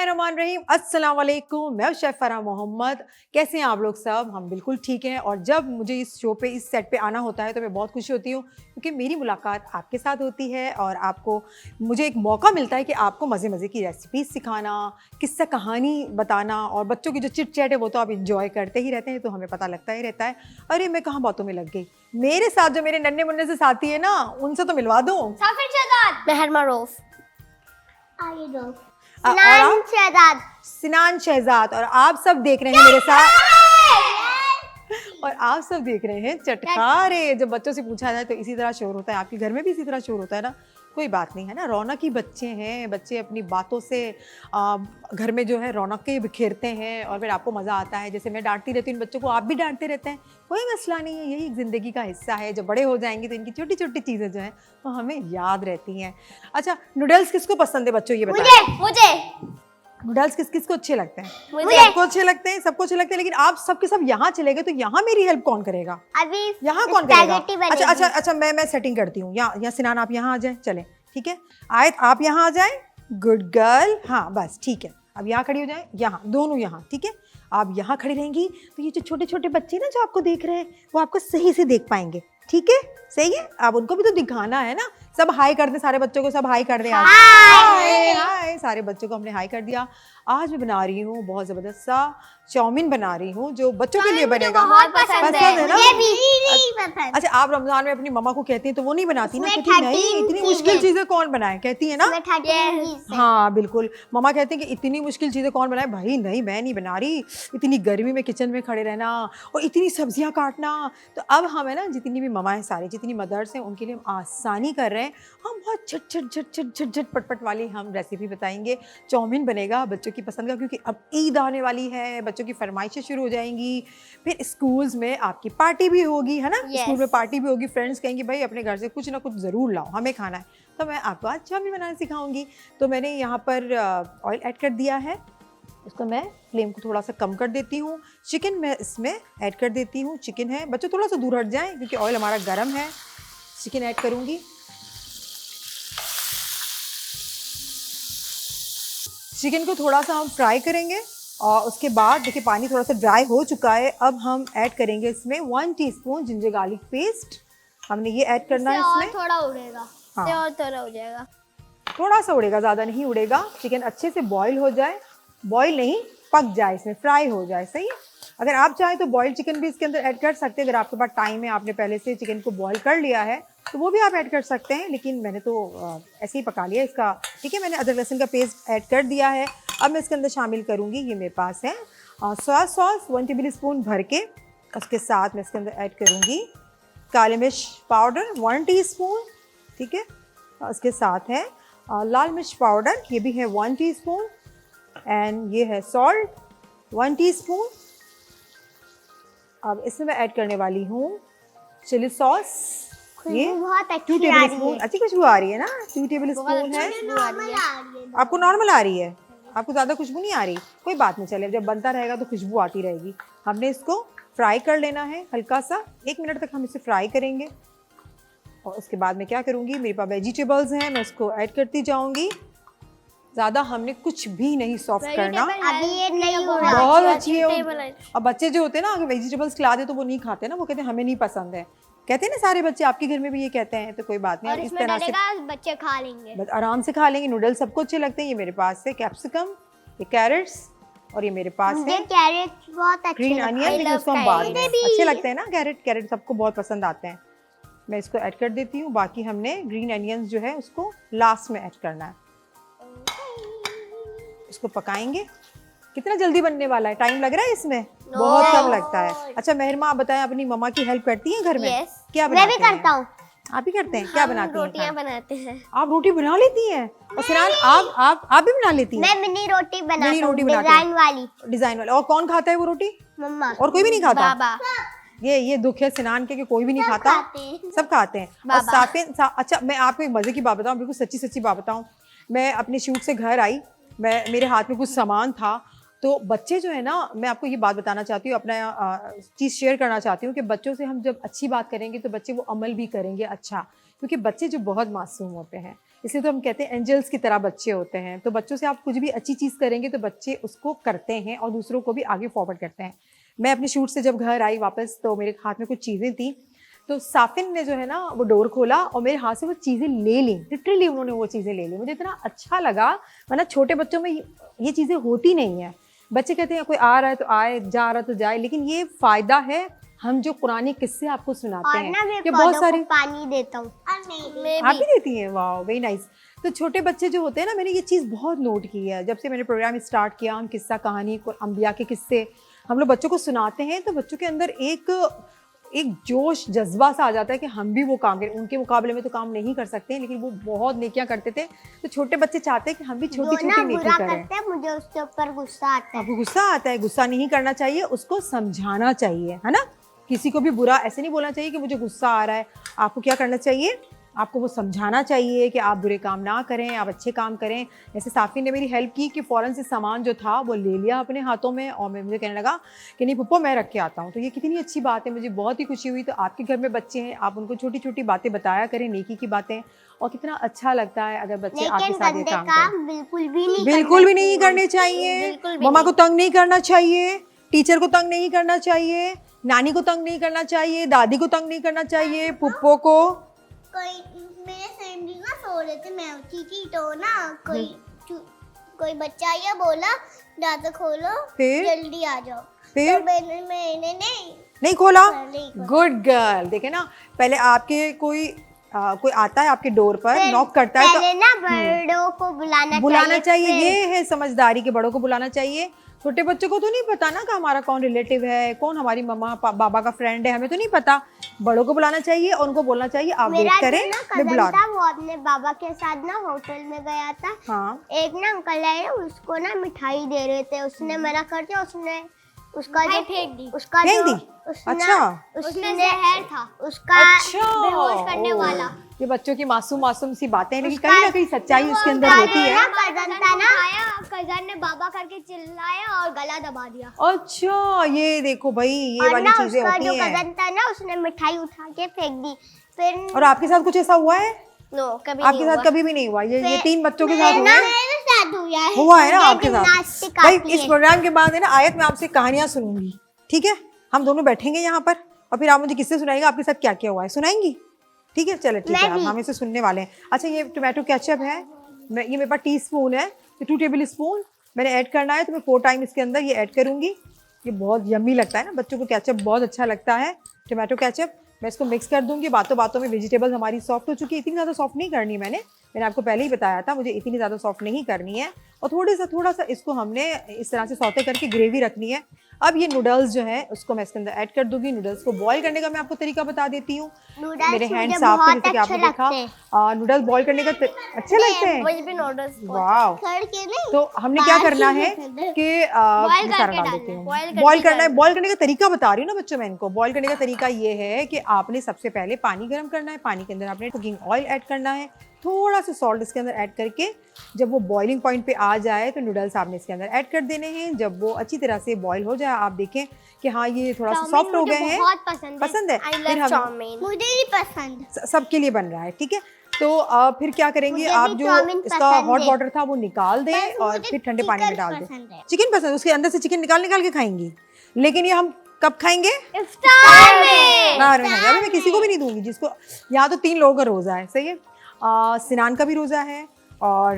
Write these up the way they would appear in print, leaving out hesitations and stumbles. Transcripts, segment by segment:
बिस्मिल्लाहिर्रहमानिर्रहीम, अस्सलाम वालेकुम। मैं शेफ फराह मोहम्मद। कैसे हैं आप लोग सब? हम बिल्कुल ठीक हैं। और जब मुझे इस शो पे, इस सेट पे आना होता है तो मैं बहुत खुशी होती हूँ, क्योंकि मेरी मुलाकात आपके साथ होती है और आपको मुझे एक मौका मिलता है कि आपको मज़े मज़े की रेसिपीज सिखाना, किस्सा कहानी बताना, और बच्चों की जो चिट चैट है वो तो आप इंजॉय करते ही रहते हैं, तो हमें पता लगता ही रहता है। अरे मैं कहाँ बातों में लग गई। मेरे साथ जो मेरे नन्हे मुन्ने से साथी है ना, उनसे तो मिलवा दूँ। सिनान शहजाद। और आप सब देख रहे हैं मेरे साथ, और आप सब देख रहे हैं चटखारे। जब बच्चों से पूछा जाए तो इसी तरह शोर होता है। आपके घर में भी इसी तरह शोर होता है ना? कोई बात नहीं है ना, रौनक ही बच्चे हैं। बच्चे अपनी बातों से घर में जो है रौनकें बिखेरते हैं और फिर आपको मज़ा आता है। जैसे मैं डांटती रहती हूँ इन बच्चों को, आप भी डांटते रहते हैं, कोई मसला नहीं है। यही ज़िंदगी का हिस्सा है। जब बड़े हो जाएंगे तो इनकी छोटी छोटी चीज़ें जो हैं वो हमें याद रहती हैं। अच्छा, नूडल्स किसको पसंद है बच्चों, ये बताएं। मुझे नूडल्स किस को अच्छे लगते हैं? मुझे सबको अच्छे लगते हैं, सबको अच्छे लगते हैं। लेकिन आप सबके सब यहाँ चले गए तो यहाँ मेरी हेल्प कौन करेगा? अभी यहाँ कौन करेगा? स्पैगेटी अच्छा अच्छा बनेगी। अच्छा, मैं सेटिंग करती हूँ। यहाँ सिनान आप यहाँ आ जाए, चले ठीक है। आयत आप यहाँ आ जाए, गुड गर्ल। हाँ बस ठीक है, अब यहाँ खड़ी हो जाए, यहाँ दोनों यहाँ, ठीक है। आप यहाँ खड़ी रहेंगी तो ये जो छोटे छोटे बच्चे ना जो आपको देख रहे हैं वो आपको सही से देख पाएंगे, ठीक है? सही है, अब उनको भी तो दिखाना है ना। सब हाई कर दे, सारे बच्चों को सब हाई कर दे। आज हाय हाय, सारे बच्चों को हमने हाई कर दिया। आज मैं बना रही हूँ बहुत ज़बरदस्त सा चाउमीन बना रही हूँ, जो बच्चों के लिए बनेगा। बहुत पसंद है ना? मुझे भी नहीं पसंद। अच्छा, आप रमजान में अपनी मम्मा को कहती हैं तो वो नहीं बनाती ना? इसमें कहती नहीं, 13 इतनी मुश्किल चीज़ें कौन बनाए, कहती है ना? हाँ बिल्कुल, मम्मा कहती हैं कि इतनी मुश्किल चीज़ें कौन बनाए। भाई नहीं, मैं नहीं बना रही। इतनी गर्मी में किचन में खड़े रहना और इतनी सब्जियां काटना। तो अब हम है ना, जितनी भी मम्मा हैं सारी, जितनी मदर्स हैं, उनके लिए हम आसानी कर रहे हैं। हम बहुत झट झट झट झट झट झट पटपट वाली हम रेसिपी बताएंगे। चाउमीन बनेगा बच्चों की पसंद का, क्योंकि अब ईद आने वाली है, बच्चों की फरमाइशें शुरू हो जाएंगी। फिर स्कूल्स में आपकी पार्टी भी होगी, है ना? स्कूल में पार्टी भी होगी। फ्रेंड्स कहेंगे भाई अपने घर से कुछ ना कुछ ज़रूर लाओ, हमें खाना है। तो मैं आपको आज चाउमीन बनाना सिखाऊंगी। तो मैंने यहाँ पर ऑयल ऐड कर दिया है। इसको मैं फ्लेम को थोड़ा सा कम कर देती हूँ। चिकन मैं इसमें ऐड कर देती हूँ। चिकन है, बच्चों थोड़ा सा दूर हट जाएं क्योंकि ऑयल हमारा गर्म है। चिकन ऐड करूँगी। चिकन को थोड़ा सा हम फ्राई करेंगे और उसके बाद देखिए पानी थोड़ा सा ड्राई हो चुका है। अब हम ऐड करेंगे इसमें 1 टीस्पून जिंजर गार्लिक पेस्ट। हमने ये ऐड करना है इसमें। थोड़ा उड़ेगा। हाँ, और थोड़ा हो जाएगा, थोड़ा सा उड़ेगा, ज़्यादा नहीं उड़ेगा। चिकन अच्छे से बॉईल हो जाए, बॉईल नहीं पक जाए, इसमें फ्राई हो जाए। सही है। अगर आप चाहें तो बॉइल्ड चिकन भी इसके अंदर ऐड कर सकते हैं। अगर आपके पास टाइम है, आपने पहले से चिकन को बॉईल कर लिया है तो वो भी आप ऐड कर सकते हैं। लेकिन मैंने तो ऐसे ही पका लिया इसका, ठीक है। मैंने अदरक लहसुन का पेस्ट ऐड कर दिया है। अब मैं इसके अंदर शामिल करूँगी, ये मेरे पास है सोया सॉस 1 टेबल स्पून भर के। उसके साथ मैं इसके अंदर ऐड करूँगी काली मिर्च पाउडर 1 टीस्पून, ठीक है। उसके साथ है लाल मिर्च पाउडर, ये भी है 1 टीस्पून। एंड ये है सॉल्ट 1 टीस्पून। अब इसमें मैं ऐड करने वाली हूँ चिली सॉस, ये बहुत 2 टेबल स्पून। अच्छी खुशबू आ रही है ना? 2 टेबल स्पून है। आपको नॉर्मल आ रही है? आपको ज़्यादा खुशबू नहीं आ रही? कोई बात नहीं, चले, जब बनता रहेगा तो खुशबू आती रहेगी। हमने इसको फ्राई कर लेना है हल्का सा, 1 मिनट तक हम इसे फ्राई करेंगे। और उसके बाद मैं क्या करूँगी, मेरे पास वेजिटेबल्स हैं, मैं उसको ऐड करती जाऊँगी। ज़्यादा हमने कुछ भी नहीं सॉफ्ट करना। अभी ये नहीं हो रहा। बहुत अच्छी है। और बच्चे जो होते हैं ना, अगर वेजिटेबल्स खिला दे तो वो नहीं खाते ना, वो कहते हैं हमें नहीं पसंद है। कहते हैं ना सारे बच्चे, आपके घर में भी ये कहते हैं। तो कोई बात नहीं, इस तरह से बच्चे खा लेंगे, बस आराम से खा लेंगे। नूडल्स सबको अच्छे लगते हैं। ये मेरे पास है कैप्सिकम, ये कैरेट्स, और ये मेरे पास है कैरेट बहुत अच्छे ग्रीन अनियन। लेकिन उसको हम बाद में, अच्छे लगते हैं ना कैरेट सबको बहुत पसंद आते हैं। मैं इसको ऐड कर देती हूँ। बाकी हमने ग्रीन अनियंस जो है उसको लास्ट में ऐड करना है। इसको पकाएंगे। कितना जल्दी बनने वाला है, टाइम लग रहा है इसमें? बहुत कम लगता है। अच्छा मेहरमा, आप बताएं, अपनी मम्मा की हेल्प करती हैं घर में? क्या बनाते हैं? मैं भी करता हूँ। आप ही करते हैं? क्या बनाती हैं? रोटियां बनाते हैं। आप रोटी बना लेती हैं? और सिनान आप भी बना लेती हैं? मैं मिनी रोटी बनाता मिनी रोटी हूँ, बनाते हैं। डिजाइन वाली। और कौन खाता है वो रोटी? मम्मा। और कोई भी नहीं खाता? बाबा। ये दुख है सिनान के कि कोई भी नहीं खाता। सब खाते हैं। और अच्छा मैं आपको एक मजे की बात बताऊं, बिल्कुल सच्ची सच्ची बात बताऊं। मैं अपने शूट से घर आई, मेरे हाथ में कुछ सामान था, तो बच्चे जो है ना, मैं आपको ये बात बताना चाहती हूँ, अपना चीज़ शेयर करना चाहती हूँ कि बच्चों से हम जब अच्छी बात करेंगे तो बच्चे वो अमल भी करेंगे अच्छा, क्योंकि बच्चे जो बहुत मासूम होते हैं। इसलिए तो हम कहते हैं एंजल्स की तरह बच्चे होते हैं। तो बच्चों से आप कुछ भी अच्छी चीज़ करेंगे तो बच्चे उसको करते हैं और दूसरों को भी आगे फॉरवर्ड करते हैं। मैं अपने शूट से जब घर आई वापस तो मेरे हाथ में कुछ चीज़ें थी, तो साफिन ने जो है ना वो डोर खोला और मेरे हाथ से वो चीज़ें ले ली, लिटरली उन्होंने वो चीज़ें ले ली। मुझे इतना अच्छा लगा, वरना छोटे बच्चों में ये चीज़ें होती नहीं है। बच्चे कहते हैं कोई आ रहा है तो आए, जा रहा तो जाए, लेकिन ये फ़ायदा है हम जो पुराने किस्से आपको सुनाते हैं। ये बहुत सारे पानी देता हूँ। आप भी देती हैं? वाह, वेरी नाइस। तो छोटे बच्चे जो होते हैं ना, मैंने ये चीज़ बहुत नोट की है। जब से मैंने प्रोग्राम स्टार्ट किया, हम किस्सा कहानी को अंबिया के किस्से हम लोग बच्चों को सुनाते हैं, तो बच्चों के अंदर एक जोश जज्बा सा आ जाता है कि हम भी वो काम करें। उनके मुकाबले में तो काम नहीं कर सकते हैं, लेकिन वो बहुत नेकियां करते थे, तो छोटे बच्चे चाहते हैं कि हम भी छोटी छोटी नेकी करें। मुझे उसके ऊपर गुस्सा आता है। आपको गुस्सा आता है? गुस्सा नहीं करना चाहिए, उसको समझाना चाहिए, है ना। किसी को भी बुरा ऐसे नहीं बोलना चाहिए कि मुझे गुस्सा आ रहा है। आपको क्या करना चाहिए? आपको वो समझाना चाहिए कि आप बुरे काम ना करें, आप अच्छे काम करें। जैसे साफिन ने मेरी हेल्प की कि फ़ौरन से सामान जो था वो ले लिया अपने हाथों में और मुझे कहने लगा कि नहीं पप्पा मैं रख के आता हूँ। तो ये कितनी अच्छी बात है, मुझे बहुत ही खुशी हुई। तो आपके घर में बच्चे हैं, आप उनको छोटी छोटी बातें बताया करें, नेकी की बातें, और कितना अच्छा लगता है अगर बच्चे आपके साथ ये काम करें। बिल्कुल भी नहीं करने चाहिए। मम्मा को तंग नहीं करना चाहिए, टीचर को तंग नहीं करना चाहिए, नानी को तंग नहीं करना चाहिए, दादी को तंग नहीं करना चाहिए, पुप्पो को। मेरे फैमिली ना सो रहे थे, मैं उठी थी तो ना कोई बच्चा आया, बोला दरवाजा खोलो, फिर जल्दी आ जाओ। फिर तो मैंने नहीं खोला। Good girl. देखे ना, पहले आपके कोई आता है आपके डोर पर, नॉक करता है, पहले ना बड़ों को बुलाना चाहिए। ये है समझदारी के, बड़ों को बुलाना चाहिए। छोटे बच्चों को तो नहीं पता ना कि हमारा कौन रिलेटिव है, कौन हमारी मम्मा बाबा का फ्रेंड है, हमें तो नहीं पता। बड़ों को बुलाना चाहिए और उनको बोलना चाहिए आप वेट करें, मैं बुला रहा हूं। वो अपने बाबा के साथ ना होटल में गया था। हाँ। एक ना अंकल आए, उसको ना मिठाई दे रहे थे, उसने मना कर दिया, उसने फेंक दी। अच्छा, उसने जहर था उसका, बेहोश करने वाला। ये बच्चों की मासूम सी बातें, लेकिन कहीं ना कहीं सच्चाई उसके अंदर होती है। कजन ने बाबा करके चिल्लाया और गला दबा दिया। अच्छा, ये देखो भाई, ये वाली चीजें होती हैं। कजन था ना, उसने मिठाई उठा के फेंक दी। फिर और आपके साथ कुछ ऐसा हुआ है? नो, कभी आपके साथ कभी भी नहीं हुआ। ये 3 बच्चों के साथ हुआ है ना आपके साथ। भाई इस प्रोग्राम के बाद है ना आयत मैं आपसे कहानियां सुनूंगी, ठीक है। हम दोनों बैठेंगे यहाँ पर और फिर आप मुझे किससे सुनाएंगे आपके साथ क्या क्या हुआ है, सुनाएंगी, ठीक है। चलो ठीक है, हम इसे सुनने वाले हैं। अच्छा, ये टोमेटो केचप है, ये मेरे पास टीस्पून है, तो 2 टेबल स्पून मैंने ऐड करना है। तो मैं 4 टाइम इसके अंदर ये ऐड करूंगी। ये बहुत यम्मी लगता है ना, बच्चों को केचप बहुत अच्छा लगता है, टोमेटो केचप। मैं इसको मिक्स कर दूंगी। बातों बातों में वेजिटेबल्स हमारी सॉफ्ट हो चुकी है। इतनी ज़्यादा सॉफ्ट नहीं करनी, मैंने आपको पहले ही बताया था, मुझे इतनी ज़्यादा सॉफ्ट नहीं करनी है। और थोड़ा सा इसको हमने इस तरह से सौते करके ग्रेवी रखनी है। अब ये नूडल्स जो है उसको मैं इसके अंदर ऐड कर दूंगी। नूडल्स को बॉईल करने का मैं आपको तरीका बता देती हूँ। मेरे हैंड साफ थे, जैसे कि आपने देखा। नूडल्स बॉईल करने का अच्छे लगते हैं। वाह। तो हमने क्या करना है कि बॉईल करना है। बॉईल करने का तरीका बता रही हूँ ना बच्चों, मैं इनको बॉईल करने का तरीका ये है कि आपने सबसे पहले पानी गर्म करना है। पानी के अंदर आपने कुकिंग ऑयल ऐड करना है, थोड़ा सा सॉल्ट इसके अंदर ऐड करके जब वो बॉइलिंग पॉइंट पे आ जाए तो नूडल्स आपने इसके अंदर ऐड कर देने हैं। जब वो अच्छी तरह से बॉईल हो जाए, आप देखें कि हाँ ये थोड़ा सा सॉफ्ट हो गए हैं। पसंद है? फिर हम मुझे नहीं पसंद, सबके लिए बन रहा है, ठीक है। तो फिर क्या करेंगे, आप जो इसका हॉट वाटर था वो निकाल दें और फिर ठंडे पानी में डाल दें। चिकन पसंद, उसके अंदर से चिकन निकाल के खाएंगी, लेकिन ये हम कब खाएंगे? इफ्तार में। अभी मैं किसी को भी नहीं दूंगी जिसको, यहाँ तो 3 लोगों का रोजा है, सही है। सिनान का भी रोज़ा है और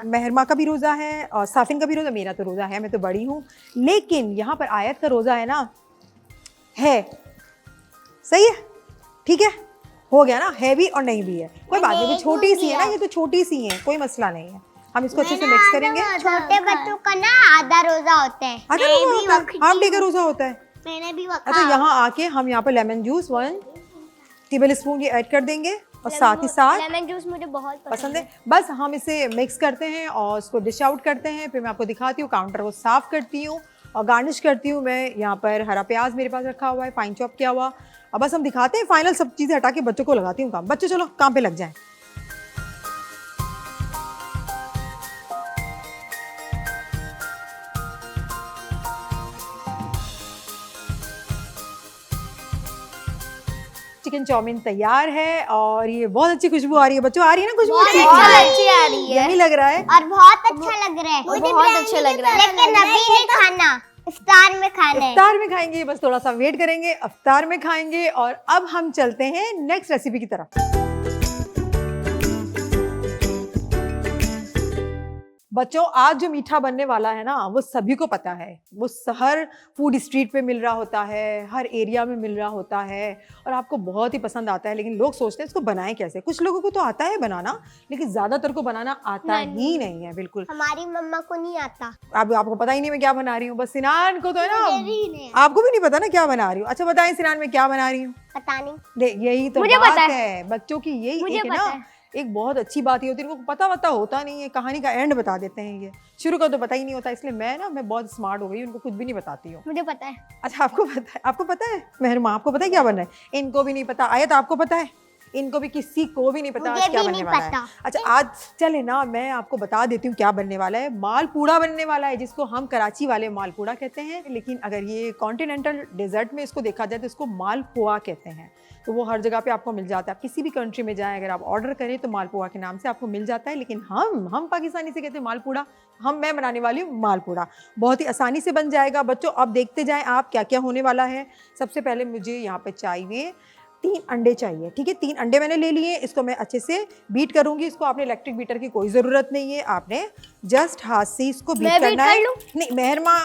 मेहरमा का भी रोज़ा है और साफिन का भी रोज़ा। मेरा तो रोज़ा है, मैं तो बड़ी हूँ, लेकिन यहाँ पर आयत का रोज़ा है ना, है, सही है, ठीक है, हो गया ना, है भी और नहीं भी है, कोई बात नहीं। छोटी सी है ना, ये तो छोटी सी है, कोई मसला नहीं है। हम इसको अच्छे से मिक्स करेंगे। छोटे बच्चों का ना आधा रोज़ा होता है, हाफ डे का रोज़ा होता है। मैंने भी अच्छा, यहाँ आके हम यहाँ पर लेमन जूस 1 टेबल स्पून ये ऐड कर देंगे और साथ ही साथ लेमन जूस मुझे बहुत पसंद है। बस हम इसे मिक्स करते हैं और उसको डिश आउट करते हैं। फिर मैं आपको दिखाती हूँ, काउंटर को साफ करती हूँ और गार्निश करती हूँ। मैं यहाँ पर हरा प्याज मेरे पास रखा हुआ है, फाइन चॉप किया हुआ। अब बस हम दिखाते हैं, फाइनल सब चीज़ें हटा के बच्चों को लगाती हूँ काम। बच्चों चलो काम पे लग जाएं। चिकन चाउमीन तैयार है और ये बहुत अच्छी खुशबू आ रही है बच्चों, आ रही है ना खुशबू? बहुत अच्छी आ रही है, यही लग रहा है और बहुत अच्छा लग रहा है, बहुत अच्छा लग रहा है। लेकिन अभी नहीं खाना, इफ्तार में खाना है। इफ्तार में खाएंगे, बस थोड़ा सा वेट करेंगे, इफ्तार में खाएंगे। और अब हम चलते हैं नेक्स्ट रेसिपी की तरफ। बच्चों आज जो मीठा बनने वाला है ना वो सभी को पता है, वो हर फूड स्ट्रीट पे मिल रहा होता है, हर एरिया में मिल रहा होता है और आपको बहुत ही पसंद आता है। लेकिन लोग सोचते हैं इसको बनाएं कैसे। कुछ लोगों को तो आता है बनाना, लेकिन ज्यादातर को बनाना आता ही नहीं है बिल्कुल। हमारी मम्मा को नहीं आता। अब आपको पता ही नहीं मैं क्या बना रही हूँ, बस सिनान को तो है मुझे भी नहीं ना, आपको भी नहीं पता ना क्या बना रही हूँ। अच्छा बताएं सिनान में क्या बना रही हूँ? पता नहीं। देख यही तो मुझे बात पता है बच्चों की, यही मुझे एक है पता ना, है। एक बहुत अच्छी बात ये होती है, इनको पता होता नहीं है, कहानी का एंड बता देते हैं। ये शुरू का तो पता ही नहीं होता, इसलिए मैं बहुत स्मार्ट हो गई, उनको कुछ भी नहीं बताती हूँ। मुझे पता है। अच्छा आपको पता है? आपको पता है मेहरमा, आपको पता है क्या बनना है? इनको भी नहीं पता। आयत आपको पता है? इनको भी, किसी को भी नहीं पता आज क्या बनने वाला है। अच्छा आज चले ना मैं आपको बता देती हूँ क्या बनने वाला है। मालपूड़ा बनने वाला है, जिसको हम कराची वाले मालपूड़ा कहते हैं, लेकिन अगर ये कॉन्टिनेंटल डेजर्ट में इसको देखा जाए तो इसको मालपुआ कहते हैं। तो वो हर जगह पे आपको मिल जाता है, आप किसी भी कंट्री में जाएं अगर आप ऑर्डर करें तो मालपुआ के नाम से आपको मिल जाता है। लेकिन हम पाकिस्तानी से कहते हैं मालपूड़ा। मैं बनाने वाली हूँ मालपूड़ा, बहुत ही आसानी से बन जाएगा बच्चों। अब देखते जाएं आप क्या क्या होने वाला है। सबसे पहले मुझे यहाँ पे चाहिए 3 अंडे चाहिए, ठीक है। 3 अंडे मैंने ले लिए, इसको मैं अच्छे से बीट करूंगी। इसको आपने इलेक्ट्रिक बीटर की कोई ज़रूरत नहीं है, आपने जस्ट हाथ से इसको बीट करना है। नहीं मेहरमा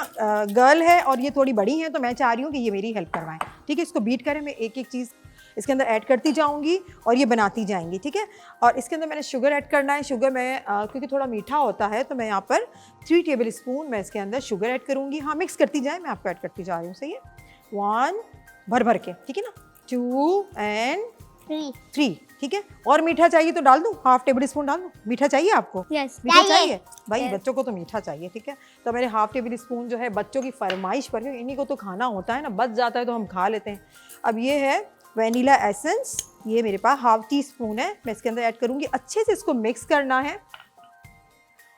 गर्ल है और ये थोड़ी बड़ी है तो मैं चाह रही हूँ कि ये मेरी हेल्प करवाएं, ठीक है। इसको बीट करें, मैं एक एक चीज़ इसके अंदर ऐड करती जाऊंगी और ये बनाती जाएंगी, ठीक है। और इसके अंदर मैंने शुगर ऐड करना है। शुगर मैं क्योंकि थोड़ा मीठा होता है तो मैं यहाँ पर 3 टेबल स्पून मैं इसके अंदर शुगर ऐड करूँगी। हाँ मिक्स करती जाए, मैं आपको ऐड करती जा रही हूँ, सही है। 1 भर के, ठीक है ना, 2 and 3, ठीक है। और मीठा चाहिए तो डाल दूँ, हाफ टेबल स्पून डाल दूँ। मीठा चाहिए आपको? यस मीठा चाहिए भाई, बच्चों को तो मीठा चाहिए, ठीक है। तो मेरे हाफ टेबल स्पून जो है बच्चों की फरमाइश पर, इन्हीं को तो खाना होता है ना, बच जाता है तो हम खा लेते हैं। अब ये है वनीला एसेंस, ये मेरे पास हाफ टी स्पून है, मैं इसके अंदर ऐड करूँगी। अच्छे से इसको मिक्स करना है।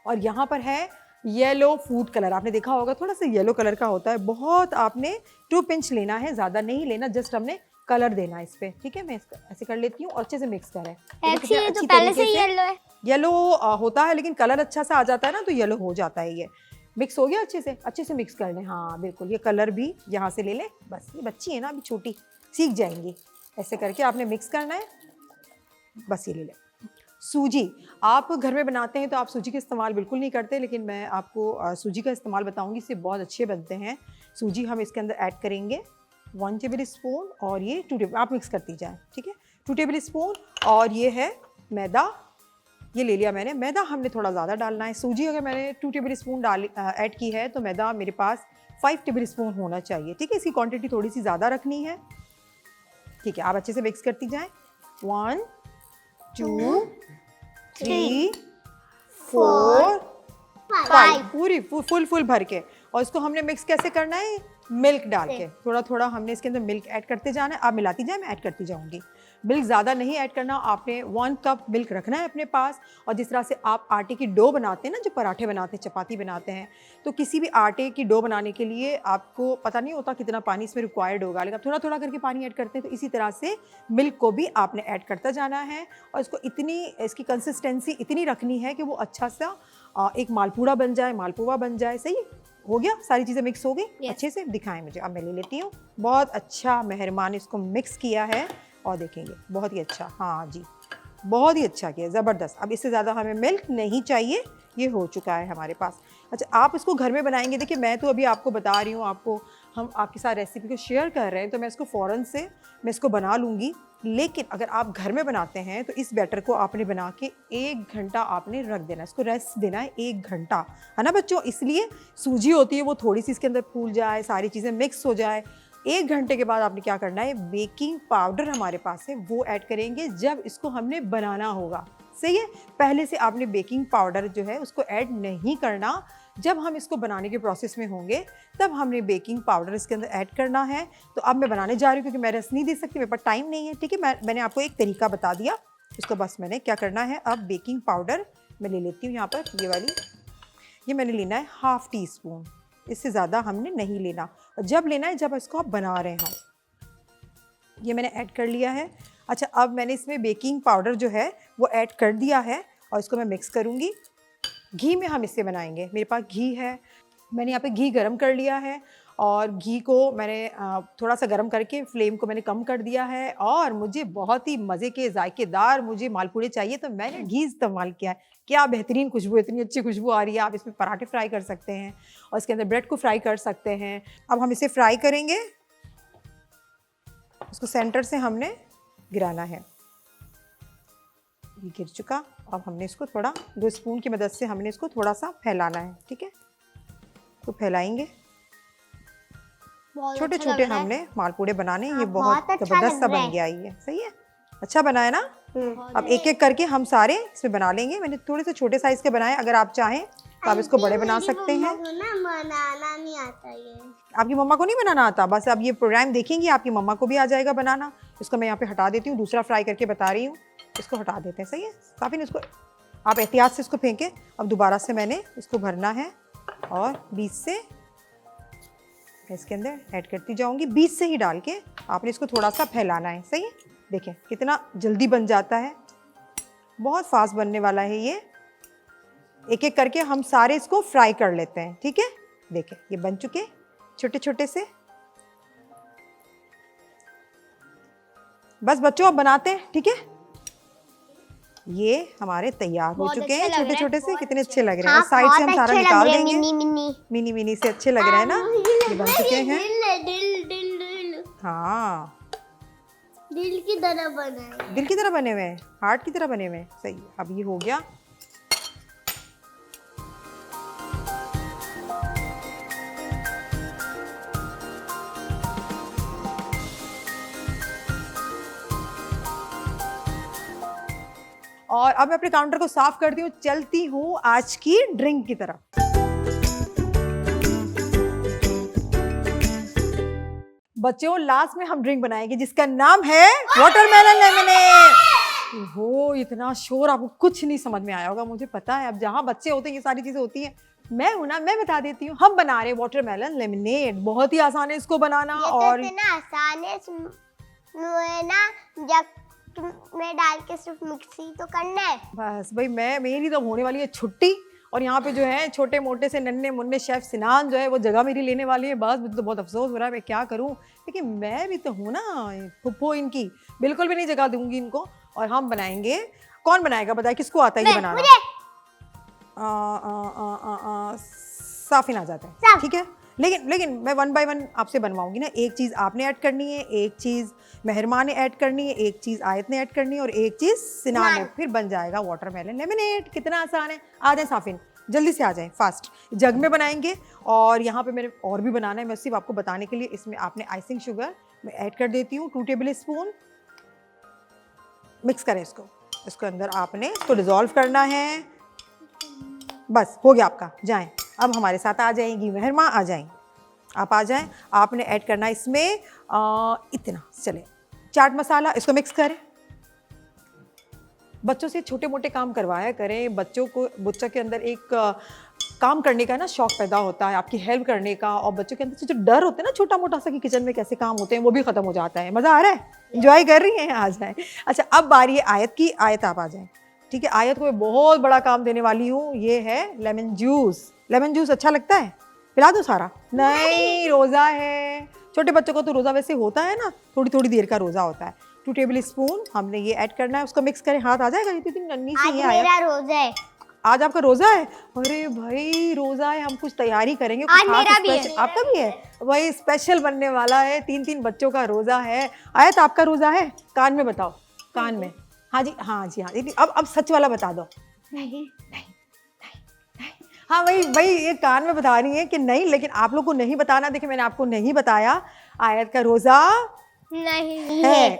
और यहाँ पर है येलो फूड कलर, आपने देखा होगा थोड़ा सा येलो कलर का होता है, बहुत आपने 2 पिंच लेना है, ज़्यादा नहीं लेना, जस्ट हमने कलर देना है इस पर, ठीक है। मैं इसको ऐसे कर लेती हूँ और अच्छे से मिक्स करें। एक्चुअली तो पहले से येलो है, येलो होता है लेकिन कलर अच्छा सा आ जाता है ना तो येलो हो जाता है। ये मिक्स हो गया, अच्छे से मिक्स कर लें। हाँ बिल्कुल, ये कलर भी यहाँ से ले लें। बस ये बच्ची है ना अभी छोटी, सीख जाएंगी। ऐसे करके आपने मिक्स करना है, बस ये ले लें। सूजी आप घर में बनाते हैं तो आप सूजी का इस्तेमाल बिल्कुल नहीं करते, लेकिन मैं आपको सूजी का इस्तेमाल बताऊंगी, इससे बहुत अच्छे बनते हैं। सूजी हम इसके अंदर ऐड करेंगे 1 टेबल स्पून और ये 2 टेबल, आप मिक्स करती जाएं, ठीक है। 2 टेबल स्पून और ये है मैदा, ये ले लिया मैंने। मैदा हमने थोड़ा ज़्यादा डालना है। सूजी अगर मैंने 2 टेबल स्पून ऐड की है तो मैदा मेरे पास 5 टेबल स्पून होना चाहिए, ठीक है। इसकी क्वांटिटी थोड़ी सी ज़्यादा रखनी है, ठीक है। आप अच्छे से मिक्स करती जाएं। 1 2 3 4 5 पूरी फुल भर के। और इसको हमने मिक्स कैसे करना है? मिल्क डाल के, थोड़ा थोड़ा हमने इसके अंदर मिल्क ऐड करते जाना है। आप मिलाती जाए, मैं ऐड करती जाऊंगी। मिल्क ज़्यादा नहीं ऐड करना, आपने 1 कप मिल्क रखना है अपने पास। और जिस तरह से आप आटे की डो बनाते हैं ना, जो पराठे बनाते हैं, चपाती बनाते हैं, तो किसी भी आटे की डो बनाने के लिए आपको पता नहीं होता कितना पानी इसमें रिक्वायर्ड होगा, लेकिन थोड़ा थोड़ा करके पानी ऐड करते हैं। तो इसी तरह से मिल्क को भी आपने ऐड करता जाना है और इसकी कंसिस्टेंसी इतनी रखनी है कि वो अच्छा सा एक मालपूड़ा बन जाए, मालपुआ बन जाए। सही हो गया, सारी चीज़ें मिक्स हो गई अच्छे से। दिखाएं मुझे, अब मैं ले लेती हूँ। बहुत अच्छा मेहरबान इसको मिक्स किया है और देखेंगे बहुत ही अच्छा, हाँ जी बहुत ही अच्छा किया, ज़बरदस्त। अब इससे ज़्यादा हमें मिल्क नहीं चाहिए, ये हो चुका है हमारे पास। अच्छा आप इसको घर में बनाएंगे, देखिए मैं तो अभी आपको बता रही हूँ, हम आपके साथ रेसिपी को शेयर कर रहे हैं तो मैं इसको फ़ौरन से मैं इसको बना लूँगी। लेकिन अगर आप घर में बनाते हैं तो इस बैटर को आपने बना के 1 घंटा आपने रख देना, इसको रेस्ट देना है 1 घंटा, है ना बच्चों। इसलिए सूजी होती है वो थोड़ी सी इसके अंदर फूल जाए, सारी चीज़ें मिक्स हो जाए। 1 घंटे के बाद आपने क्या करना है, बेकिंग पाउडर हमारे पास है वो ऐड करेंगे जब इसको हमने बनाना होगा। सही है, पहले से आपने बेकिंग पाउडर जो है उसको ऐड नहीं करना। जब हम इसको बनाने के प्रोसेस में होंगे तब हमने बेकिंग पाउडर इसके अंदर ऐड करना है। तो अब मैं बनाने जा रही हूँ क्योंकि मैं रस नहीं दे सकती, मेरे पास टाइम नहीं है, ठीक है। मैंने आपको एक तरीका बता दिया, इसको बस मैंने क्या करना है, अब बेकिंग पाउडर मैं ले लेती हूँ यहाँ पर, ये वाली, ये मैंने लेना है हाफ टी स्पून, इससे ज़्यादा हमने नहीं लेना। और जब लेना है जब इसको आप बना रहे हो, ये मैंने ऐड कर लिया है। अच्छा, अब मैंने इसमें बेकिंग पाउडर जो है वो ऐड कर दिया है और इसको मैं मिक्स करूँगी। घी में हम इससे बनाएंगे। मेरे पास घी है, मैंने यहाँ पे घी गरम कर लिया है और घी को मैंने थोड़ा सा गरम करके फ्लेम को मैंने कम कर दिया है। और मुझे बहुत ही मज़े के जायकेदार मुझे मालपूड़े चाहिए तो मैंने घी इस्तेमाल किया है। क्या बेहतरीन खुशबू, इतनी अच्छी खुशबू आ रही है। आप इसमें पराठे फ्राई कर सकते हैं और इसके अंदर ब्रेड को फ्राई कर सकते हैं। अब हम इसे फ्राई करेंगे। इसको सेंटर से हमने गिराना है। ये गिर चुका। अब हमने इसको थोड़ा 2 स्पून की मदद से हमने इसको थोड़ा सा फैलाना है। ठीक है, तो फैलाएंगे। छोटे छोटे हमने मालपूड़े बनाने। ये बहुत जबरदस्त सा बन गया। ये सही है, अच्छा बना है ना। अब एक एक करके हम सारे इसमें बना लेंगे। मैंने थोड़े से छोटे साइज के बनाए, अगर आप चाहें तो आप इसको बड़े बना सकते हैं। बनाना नहीं आता ये। आपकी मम्मा को नहीं बनाना आता? बस अब ये प्रोग्राम देखेंगी आपकी मम्मा को भी आ जाएगा बनाना। इसको मैं यहाँ पे हटा देती हूँ, दूसरा फ्राई करके बता रही हूँ। इसको हटा देते हैं। सही है, काफ़ी इसको आप एहतियात से इसको फेंकें। अब दोबारा से मैंने इसको भरना है और बीच से इसके अंदर ऐड करती जाऊंगी। बीच से ही डाल के आपने इसको थोड़ा सा फैलाना है। सही है, देखें कितना जल्दी बन जाता है, बहुत फास्ट बनने वाला है ये। एक एक करके हम सारे इसको फ्राई कर लेते हैं। ठीक है, देखें ये बन चुके छोटे छोटे से। बस बच्चों अब बनाते हैं। ठीक है, ये हमारे तैयार हो चुके हैं छोटे छोटे से। कितने अच्छे लग रहे हैं। और साइड से हम सारा निकाल देंगे। मिनी मिनी से अच्छे लग रहे हैं ना। ये बन चुके हैं। दिल हाँ, दिल की तरह बना है। दिल की तरह बने हुए हैं, हार्ट की तरह बने हुए हैं। सही, अब ये हो गया। और अब मैं अपने काउंटर को साफ करती हूँ, चलती हूँ आज की ड्रिंक की तरफ। बच्चों, लास्ट में हम ड्रिंक बनाएंगे जिसका नाम है वाटरमेलन लेमनेड। हो, इतना शोर, आपको कुछ नहीं समझ में आया होगा, मुझे पता है। अब जहाँ बच्चे होते हैं ये सारी चीजें होती हैं। मैं हूं ना, मैं बता देती हूँ। हम बना रहे वाटरमेलन लेमनेड। बहुत ही आसान है इसको बनाना। और इतना आसान है ना, जब में डाल के सिर्फ मिक्सी तो करना है। बस भाई, मेरी तो होने वाली है छुट्टी और यहाँ पे जो है छोटे मोटे से नन्हे मुन्ने शेफ सिनान जो है वो जगह मेरी लेने वाली है। बस मुझे तो बहुत अफसोस हो रहा है, मैं क्या करूँ। लेकिन मैं भी तो हूँ ना फुप्पो इनकी, बिल्कुल भी नहीं जगह दूंगी इनको। और हम बनाएंगे। कौन बनाएगा बताए, किसको आता है ये बनाना? साफिन आ जाता है। ठीक है, लेकिन मैं 1 बाय 1 आपसे बनवाऊंगी ना। एक चीज़ आपने ऐड करनी है, एक चीज़ मेहरमा ने ऐड करनी है, एक चीज़ आयत ने ऐड करनी है और एक चीज़ सिनान ने। फिर बन जाएगा वाटरमेलन लेमनेड। कितना आसान है। आ जाए साफिन, जल्दी से आ जाए, फास्ट। जग में बनाएंगे और यहाँ पे मैंने और भी बनाना है। मैं सिर्फ आपको बताने के लिए इसमें आपने आइसिंग शुगर मैं ऐड कर देती हूँ 2 टेबल स्पून। मिक्स करें इसको। इसको अंदर आपने इसको डिज़ोल्व करना है। बस हो गया आपका। जाएं, अब हमारे साथ आ जाएंगी मेहरमा। आ जाएं, आप आ जाएं। आपने ऐड करना है इसमें इतना, चले, चाट मसाला। इसको मिक्स करें। बच्चों से छोटे मोटे काम करवाया करें। बच्चों के अंदर एक काम करने का ना शौक पैदा होता है, आपकी हेल्प करने का। और बच्चों के अंदर से जो डर होता है ना छोटा मोटा सा कि किचन में कैसे काम होते हैं, वो भी खत्म हो जाता है। मज़ा आ रहा है, एंजॉय कर रही हैं? आ जाए। अच्छा, अब बारी है आयत की। आयत आप आ जाएं। ठीक है, आयत को मैं बहुत बड़ा काम देने वाली हूँ। ये है लेमन जूस। लेमन जूस अच्छा लगता है? पिला दो सारा? नहीं, रोज़ा है। छोटे बच्चों को तो रोज़ा वैसे होता है ना, थोड़ी थोड़ी देर का रोज़ा होता है। 2 टेबल स्पून हमने ये ऐड करना है। उसको मिक्स करें। हाथ आ जाएगा, इतनी नन्ही सी है। मेरा रोजा है। आज आपका रोज़ा है? अरे भाई, रोज़ा है, हम कुछ तैयारी करेंगे। आज मेरा भी है। आपका भी है? वही स्पेशल बनने वाला है। 3 बच्चों का रोज़ा है। आयत, आपका रोज़ा है? कान में बताओ, कान में। हाँ जी, हाँ जी, हाँ। अब सच वाला बता दो। नहीं। हाँ वही ये कान में बता रही है कि नहीं, लेकिन आप लोग को नहीं बताना। देखिए, मैंने आपको नहीं बताया, आयत का रोज़ा नहीं है।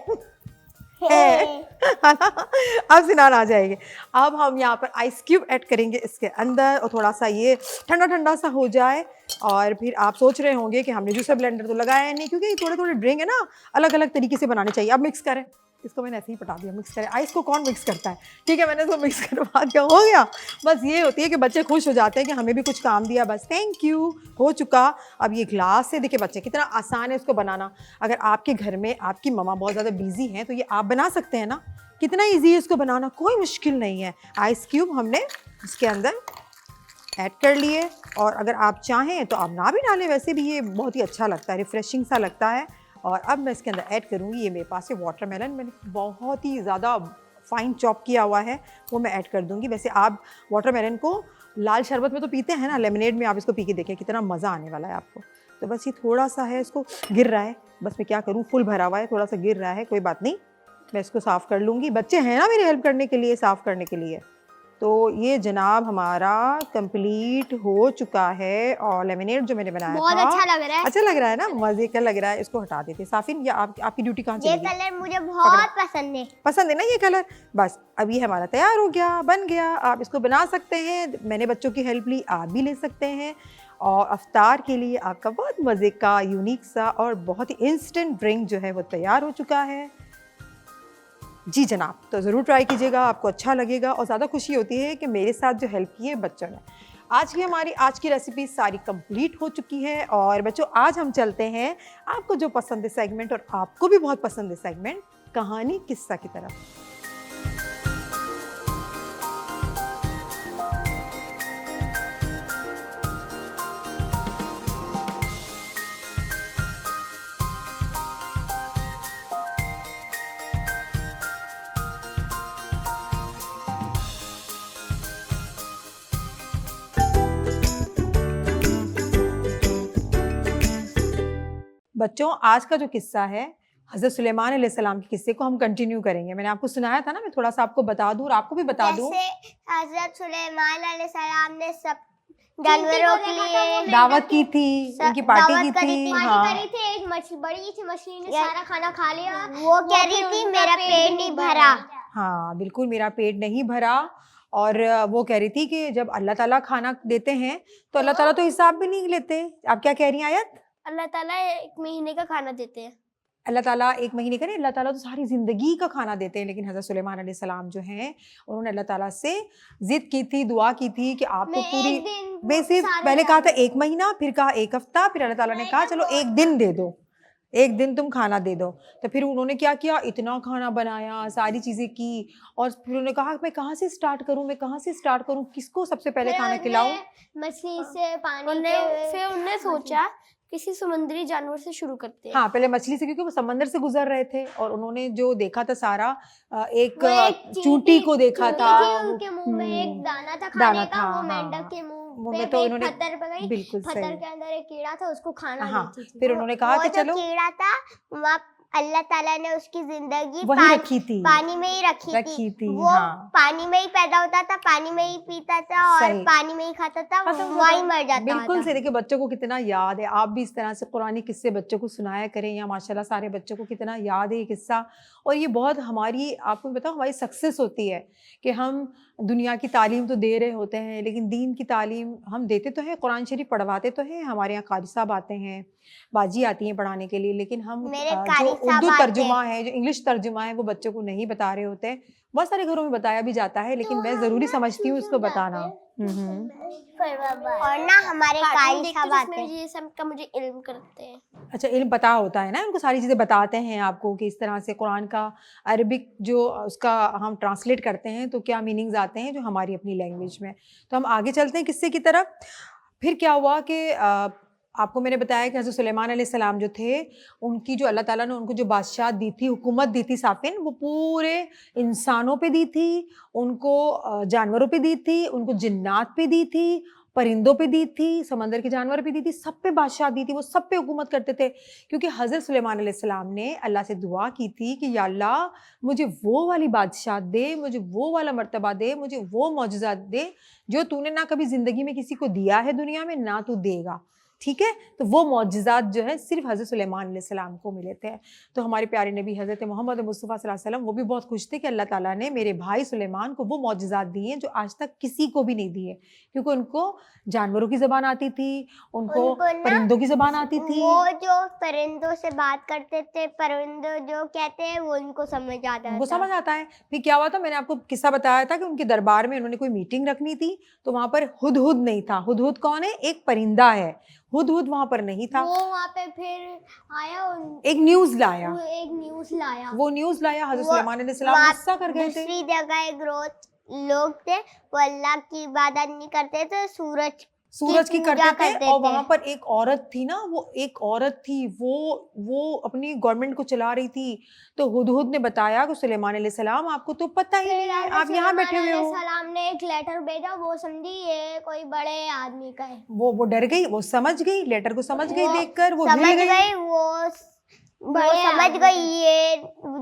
अब सिनान आ जाएगी। अब हम यहाँ पर आइस क्यूब ऐड करेंगे इसके अंदर और थोड़ा सा ये ठंडा ठंडा सा हो जाए। और फिर आप सोच रहे होंगे कि हमने जूसर ब्लेंडर तो लगाया नहीं, क्योंकि थोड़े थोड़े ड्रिंक है ना, अलग अलग तरीके से बनाने चाहिए। अब मिक्स करें। इसको मैंने ऐसे ही पटा दिया, मिक्स करें। आइस को कौन मिक्स करता है, ठीक है, मैंने इसको मिक्स करवा दिया, हो गया। बस ये होती है कि बच्चे खुश हो जाते हैं कि हमें भी कुछ काम दिया, बस थैंक यू, हो चुका। अब ये ग्लास से देखिए बच्चे कितना आसान है इसको बनाना। अगर आपके घर में आपकी मम्मा बहुत ज़्यादा बिजी हैं तो ये आप बना सकते हैं ना, कितना ईजी है इसको बनाना, कोई मुश्किल नहीं है। आइस क्यूब हमने इसके अंदर ऐड कर लिए, और अगर आप चाहें तो आप ना भी डालें, वैसे भी ये बहुत ही अच्छा लगता है, रिफ्रेशिंग सा लगता है। और अब मैं इसके अंदर ऐड करूँगी, ये मेरे पास है वाटरमेलन, मैंने बहुत ही ज़्यादा फाइन चॉप किया हुआ है, वो मैं ऐड कर दूँगी। वैसे आप वाटरमेलन को लाल शरबत में तो पीते हैं ना, लेमनेड में आप इसको पी के देखें कितना मज़ा आने वाला है आपको। तो बस ये थोड़ा सा है, इसको गिर रहा है, बस मैं क्या करूँ, फुल भरा हुआ है, थोड़ा सा गिर रहा है, कोई बात नहीं, मैं इसको साफ़ कर लूँगी। बच्चे हैं ना मेरी हेल्प करने के लिए, साफ़ करने के लिए। तो ये जनाब हमारा कंप्लीट हो चुका है, और लेमनेड जो मैंने बनाया बहुत था, अच्छा लग रहा है। अच्छा लग रहा है ना, मज़े का लग रहा है। इसको हटा देते साफिन, या आपकी ड्यूटी कहाँ ये चली गई? कलर मुझे बहुत पसंद है। पसंद है ना ये कलर? बस अब ये हमारा तैयार हो गया, बन गया। आप इसको बना सकते हैं, मैंने बच्चों की हेल्प ली, आप भी ले सकते हैं। और अफ्तार के लिए आपका बहुत मज़े का यूनिक सा और बहुत ही इंस्टेंट ड्रिंक जो है वो तैयार हो चुका है। जी जनाब, तो ज़रूर ट्राई कीजिएगा, आपको अच्छा लगेगा। और ज़्यादा खुशी होती है कि मेरे साथ जो हेल्प की है बच्चों ने। आज की रेसिपी सारी कंप्लीट हो चुकी है। और बच्चों आज हम चलते हैं आपको जो पसंद है सेगमेंट, और आपको भी बहुत पसंद है सेगमेंट, कहानी किस्सा की तरफ। बच्चों आज का जो किस्सा है हज़रत सुलेमान अलैहिस्सलाम के किस्से को हम कंटिन्यू करेंगे। मैंने आपको सुनाया था ना, मैं थोड़ा सा आपको बता दूं और आपको भी बता दूं। जैसे हजरत सुलेमान अलैहिस्सलाम ने सब जानवरों के लिए दावत की थी, उनकी पार्टी की थी। हाँ, करी थी, एक मछली बड़ी सी मछली ने सारा खाना खा लिया। वो कह रही थी मेरा पेट नहीं भरा। हाँ बिल्कुल, मेरा पेट नहीं भरा। और वो कह रही थी कि जब अल्लाह ताला खाना देते हैं तो अल्लाह ताला तो हिसाब भी नहीं लेते। आप क्या कह रही हैं आयत? अल्लाह ताला 1 महीने का खाना देते हैं। अल्लाह ताला 1 महीने का नहीं, अल्लाह ताला तो सारी ज़िंदगी का खाना देते हैं। लेकिन हज़रत सुलेमान अलैहिस्सलाम जो हैं उन्होंने अल्लाह ताला से ज़िद की थी, दुआ की थी कि आपको पूरी बेसिक, पहले कहा था 1 महीना, फिर कहा 1 हफ्ता, फिर अल्लाह ताला ने कहा चलो 1 दिन दे दो, 1 दिन तुम खाना दे दो। तो फिर उन्होंने क्या किया, इतना खाना बनाया, सारी चीज़ें की। और फिर उन्होंने कहा मैं कहाँ से स्टार्ट करूँ, मैं कहाँ से स्टार्ट करूँ, किसको सबसे पहले खाना खिलाऊँ? मछली से पानी फिर उन्होंने सोचा किसी समुद्री जानवर से शुरू करते हैं। हाँ पहले मछली से, क्योंकि वो समंदर से गुजर रहे थे और उन्होंने जो देखा था सारा, एक चींटी को देखा था, उनके मुंह में एक दाना था दाना खाने का, था, वो हाँ, मेंढक के मुंह मुंह में पे तो एक इन्होंने पत्थर पे गई, बिल्कुल पत्थर सही। के अंदर एक कीड़ा था, उसको खाना हाँ, देती थी। फिर उन्होंने कहा कि चलो, कीड़ा था वहाँ अल्लाह ताला ने उसकी जिंदगी वही रखी थी, पानी में ही रखी थी। वो हाँ। पानी में ही पैदा होता था, पानी में ही पीता था और सही। पानी में ही खाता था, हाँ, तो वहीं मर जाता बिल्कुल था। से। देखिए बच्चों को कितना याद है, आप भी इस तरह से कुरानी किस्से बच्चों को सुनाया करें, या माशाल्लाह सारे बच्चों को कितना याद है ये किस्सा। और ये बहुत हमारी, आपको बताओ, हमारी सक्सेस होती है कि हम दुनिया की तालीम तो दे रहे होते हैं, लेकिन दीन की तालीम हम देते तो हैं, कुरान शरीफ पढ़वाते तो हैं, हमारे यहाँ कारी साहब आते हैं, बाजी आती हैं पढ़ाने के लिए, लेकिन हम जो उर्दू तर्जुमा है, जो इंग्लिश तर्जुमा है, वो बच्चों को नहीं बता रहे होते हैं। बहुत सारे घरों में बताया भी जाता है, लेकिन मैं ज़रूरी समझती हूँ उसको बताना। और ना हमारे कारी साहब आते हैं, ये सब का मुझे इल्म करते हैं। अच्छा, इल्म पता होता है ना उनको, सारी चीज़ें बताते हैं आपको कि इस तरह से कुरान का अरबिक जो उसका हम ट्रांसलेट करते हैं तो क्या मीनिंग्स आते हैं जो हमारी अपनी लैंग्वेज में। तो हम आगे चलते हैं किस्से की तरफ। फिर क्या हुआ कि आपको मैंने बताया कि हज़रत सुलेमान अलैहिस्सलाम जो थे, उनकी जो अल्लाह ताला ने उनको जो बादशाह दी थी, हुकूमत दी थी साफ़िन, वो पूरे इंसानों पे दी थी, उनको जानवरों पे दी थी, उनको जिन्नात पे दी थी, परिंदों पे दी थी, समंदर के जानवर पे दी थी, सब पे बादशाह दी थी, वो सब पे हुकूमत करते थे। क्योंकि हज़रत सुलेमान अलैहिस्सलाम ने अल्लाह से दुआ की थी कि या अल्लाह मुझे वो वाली बादशाह दे, मुझे वो वाला मर्तबा दे, मुझे वो मौजज़ा दे जो तूने ना कभी ज़िंदगी में किसी को दिया है दुनिया में, ना तू देगा। ठीक है। तो वो मौजज़ात जो है सिर्फ हज़रत सुलेमान अलैहिस्सलाम को मिले थे। तो हमारे प्यारे नबी हज़रत मोहम्मद मुस्तफ़ा सल्लल्लाहु अलैहि वसल्लम वो भी बहुत खुश थे कि अल्लाह ताला ने मेरे भाई सुलेमान को वो मौजज़ात दिए हैं जो आज तक किसी को भी नहीं दिए, क्योंकि उनको जानवरों की ज़बान आती थी, उनको परिंदों की ज़बान आती थी। वो जो परिंदों से बात करते थे, परिंदों जो कहते हैं वो उनको समझ आता उनको था। समझ आता है। फिर क्या हुआ था, मैंने आपको किस्सा बताया था कि उनके दरबार में उन्होंने कोई मीटिंग रखनी थी, तो वहां पर हुदहुद नहीं था। हुदहुद कौन है? एक परिंदा है। हुदहुद वहां पर नहीं था। वो वहाँ पे फिर आया एक न्यूज लाया, वो एक न्यूज़ लाया। वो न्यूज लाया, हज़रत वो- सुलेमान अलैहिस्सलाम वहाँ गुस्सा कर गए थे। दूसरी जगह एक लोग थे, वो अल्लाह की इबादत नहीं करते थे, सूरज की करते पूजा थे। और वहां पर एक औरत थी ना, वो एक औरत थी, वो अपनी गवर्नमेंट को चला रही थी। तो हुदहुद ने बताया कि सुलेमान अलैहिस्सलाम आपको तो पता ही नहीं है, आप यहाँ बैठे हुए हो। सलाम ने एक लेटर भेजा, वो समझी ये कोई बड़े आदमी का है। वो डर गई, वो समझ गई, लेटर को समझ गई वो देखकर, वो समझ हिल गई। गई, वो समझ गई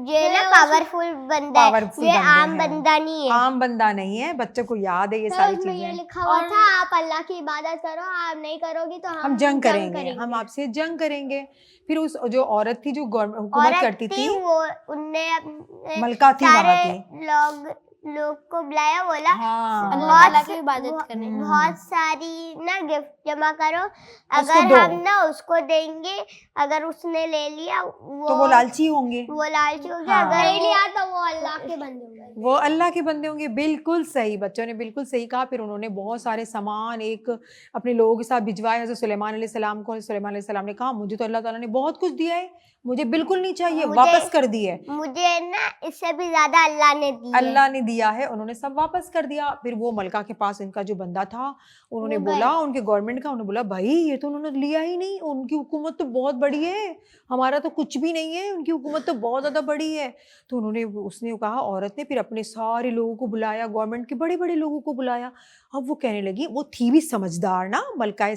ये ना पावरफुल बंदा है, Powerful ये बंदे आम हैं। बंदा नहीं है। आम बंदा नहीं है, बच्चों को याद है ये फिर सारी उसमें ये चीजें। लिखा हुआ था, आप अल्लाह की इबादत करो, आप नहीं करोगी तो हम जंग करेंगे, हम आपसे जंग करेंगे। फिर उस जो औरत थी जो हुकूमत औरत करती थी, वो उनने अपने मलका थी वहां सारे की। लोग को बुलाया, बोला हाँ, अल्लाह ताला की इबादत करने। बहुत सारी ना गिफ्ट जमा करो, उसको अगर दो। हम ना उसको देंगे, अगर उसने ले लिया तो वो लालची होंगे, वो लालची हो गया, हाँ। अगर नहीं लिया तो वो अल्लाह के बंदे होंगे। वो अल्लाह के बंदे होंगे। बिल्कुल सही, बच्चों ने बिल्कुल सही कहा। फिर उन्होंने बहुत सारे सामान एक अपने लोगों के साथ भिजवाए हज़रत सुलेमान अलैहिस्सलाम को। सुलेमान अलैहिस्सलाम ने कहा मुझे तो अल्लाह ताला ने बहुत कुछ दिया है, मुझे बिल्कुल नहीं चाहिए, वापस कर दिए। मुझे ना इससे भी ज्यादा अल्लाह ने दी है। अल्लाह ने दिया है, उन्होंने सब वापस कर दिया। फिर वो मलका के पास इनका जो बंदा था, उन्होंने वो बोला उनके गवर्नमेंट का, उन्होंने बोला भाई ये तो उन्होंने लिया ही नहीं, उनकी हुकूमत तो बहुत बड़ी है, हमारा तो कुछ भी नहीं है, उनकी हुकूमत तो बहुत ज़्यादा बड़ी है। तो उसने कहा, औरत ने फिर अपने सारे लोगों को बुलाया, गवर्नमेंट के बड़े बड़े लोगों को बुलाया। अब वो कहने लगी, वो थी भी समझदार ना, मलकाए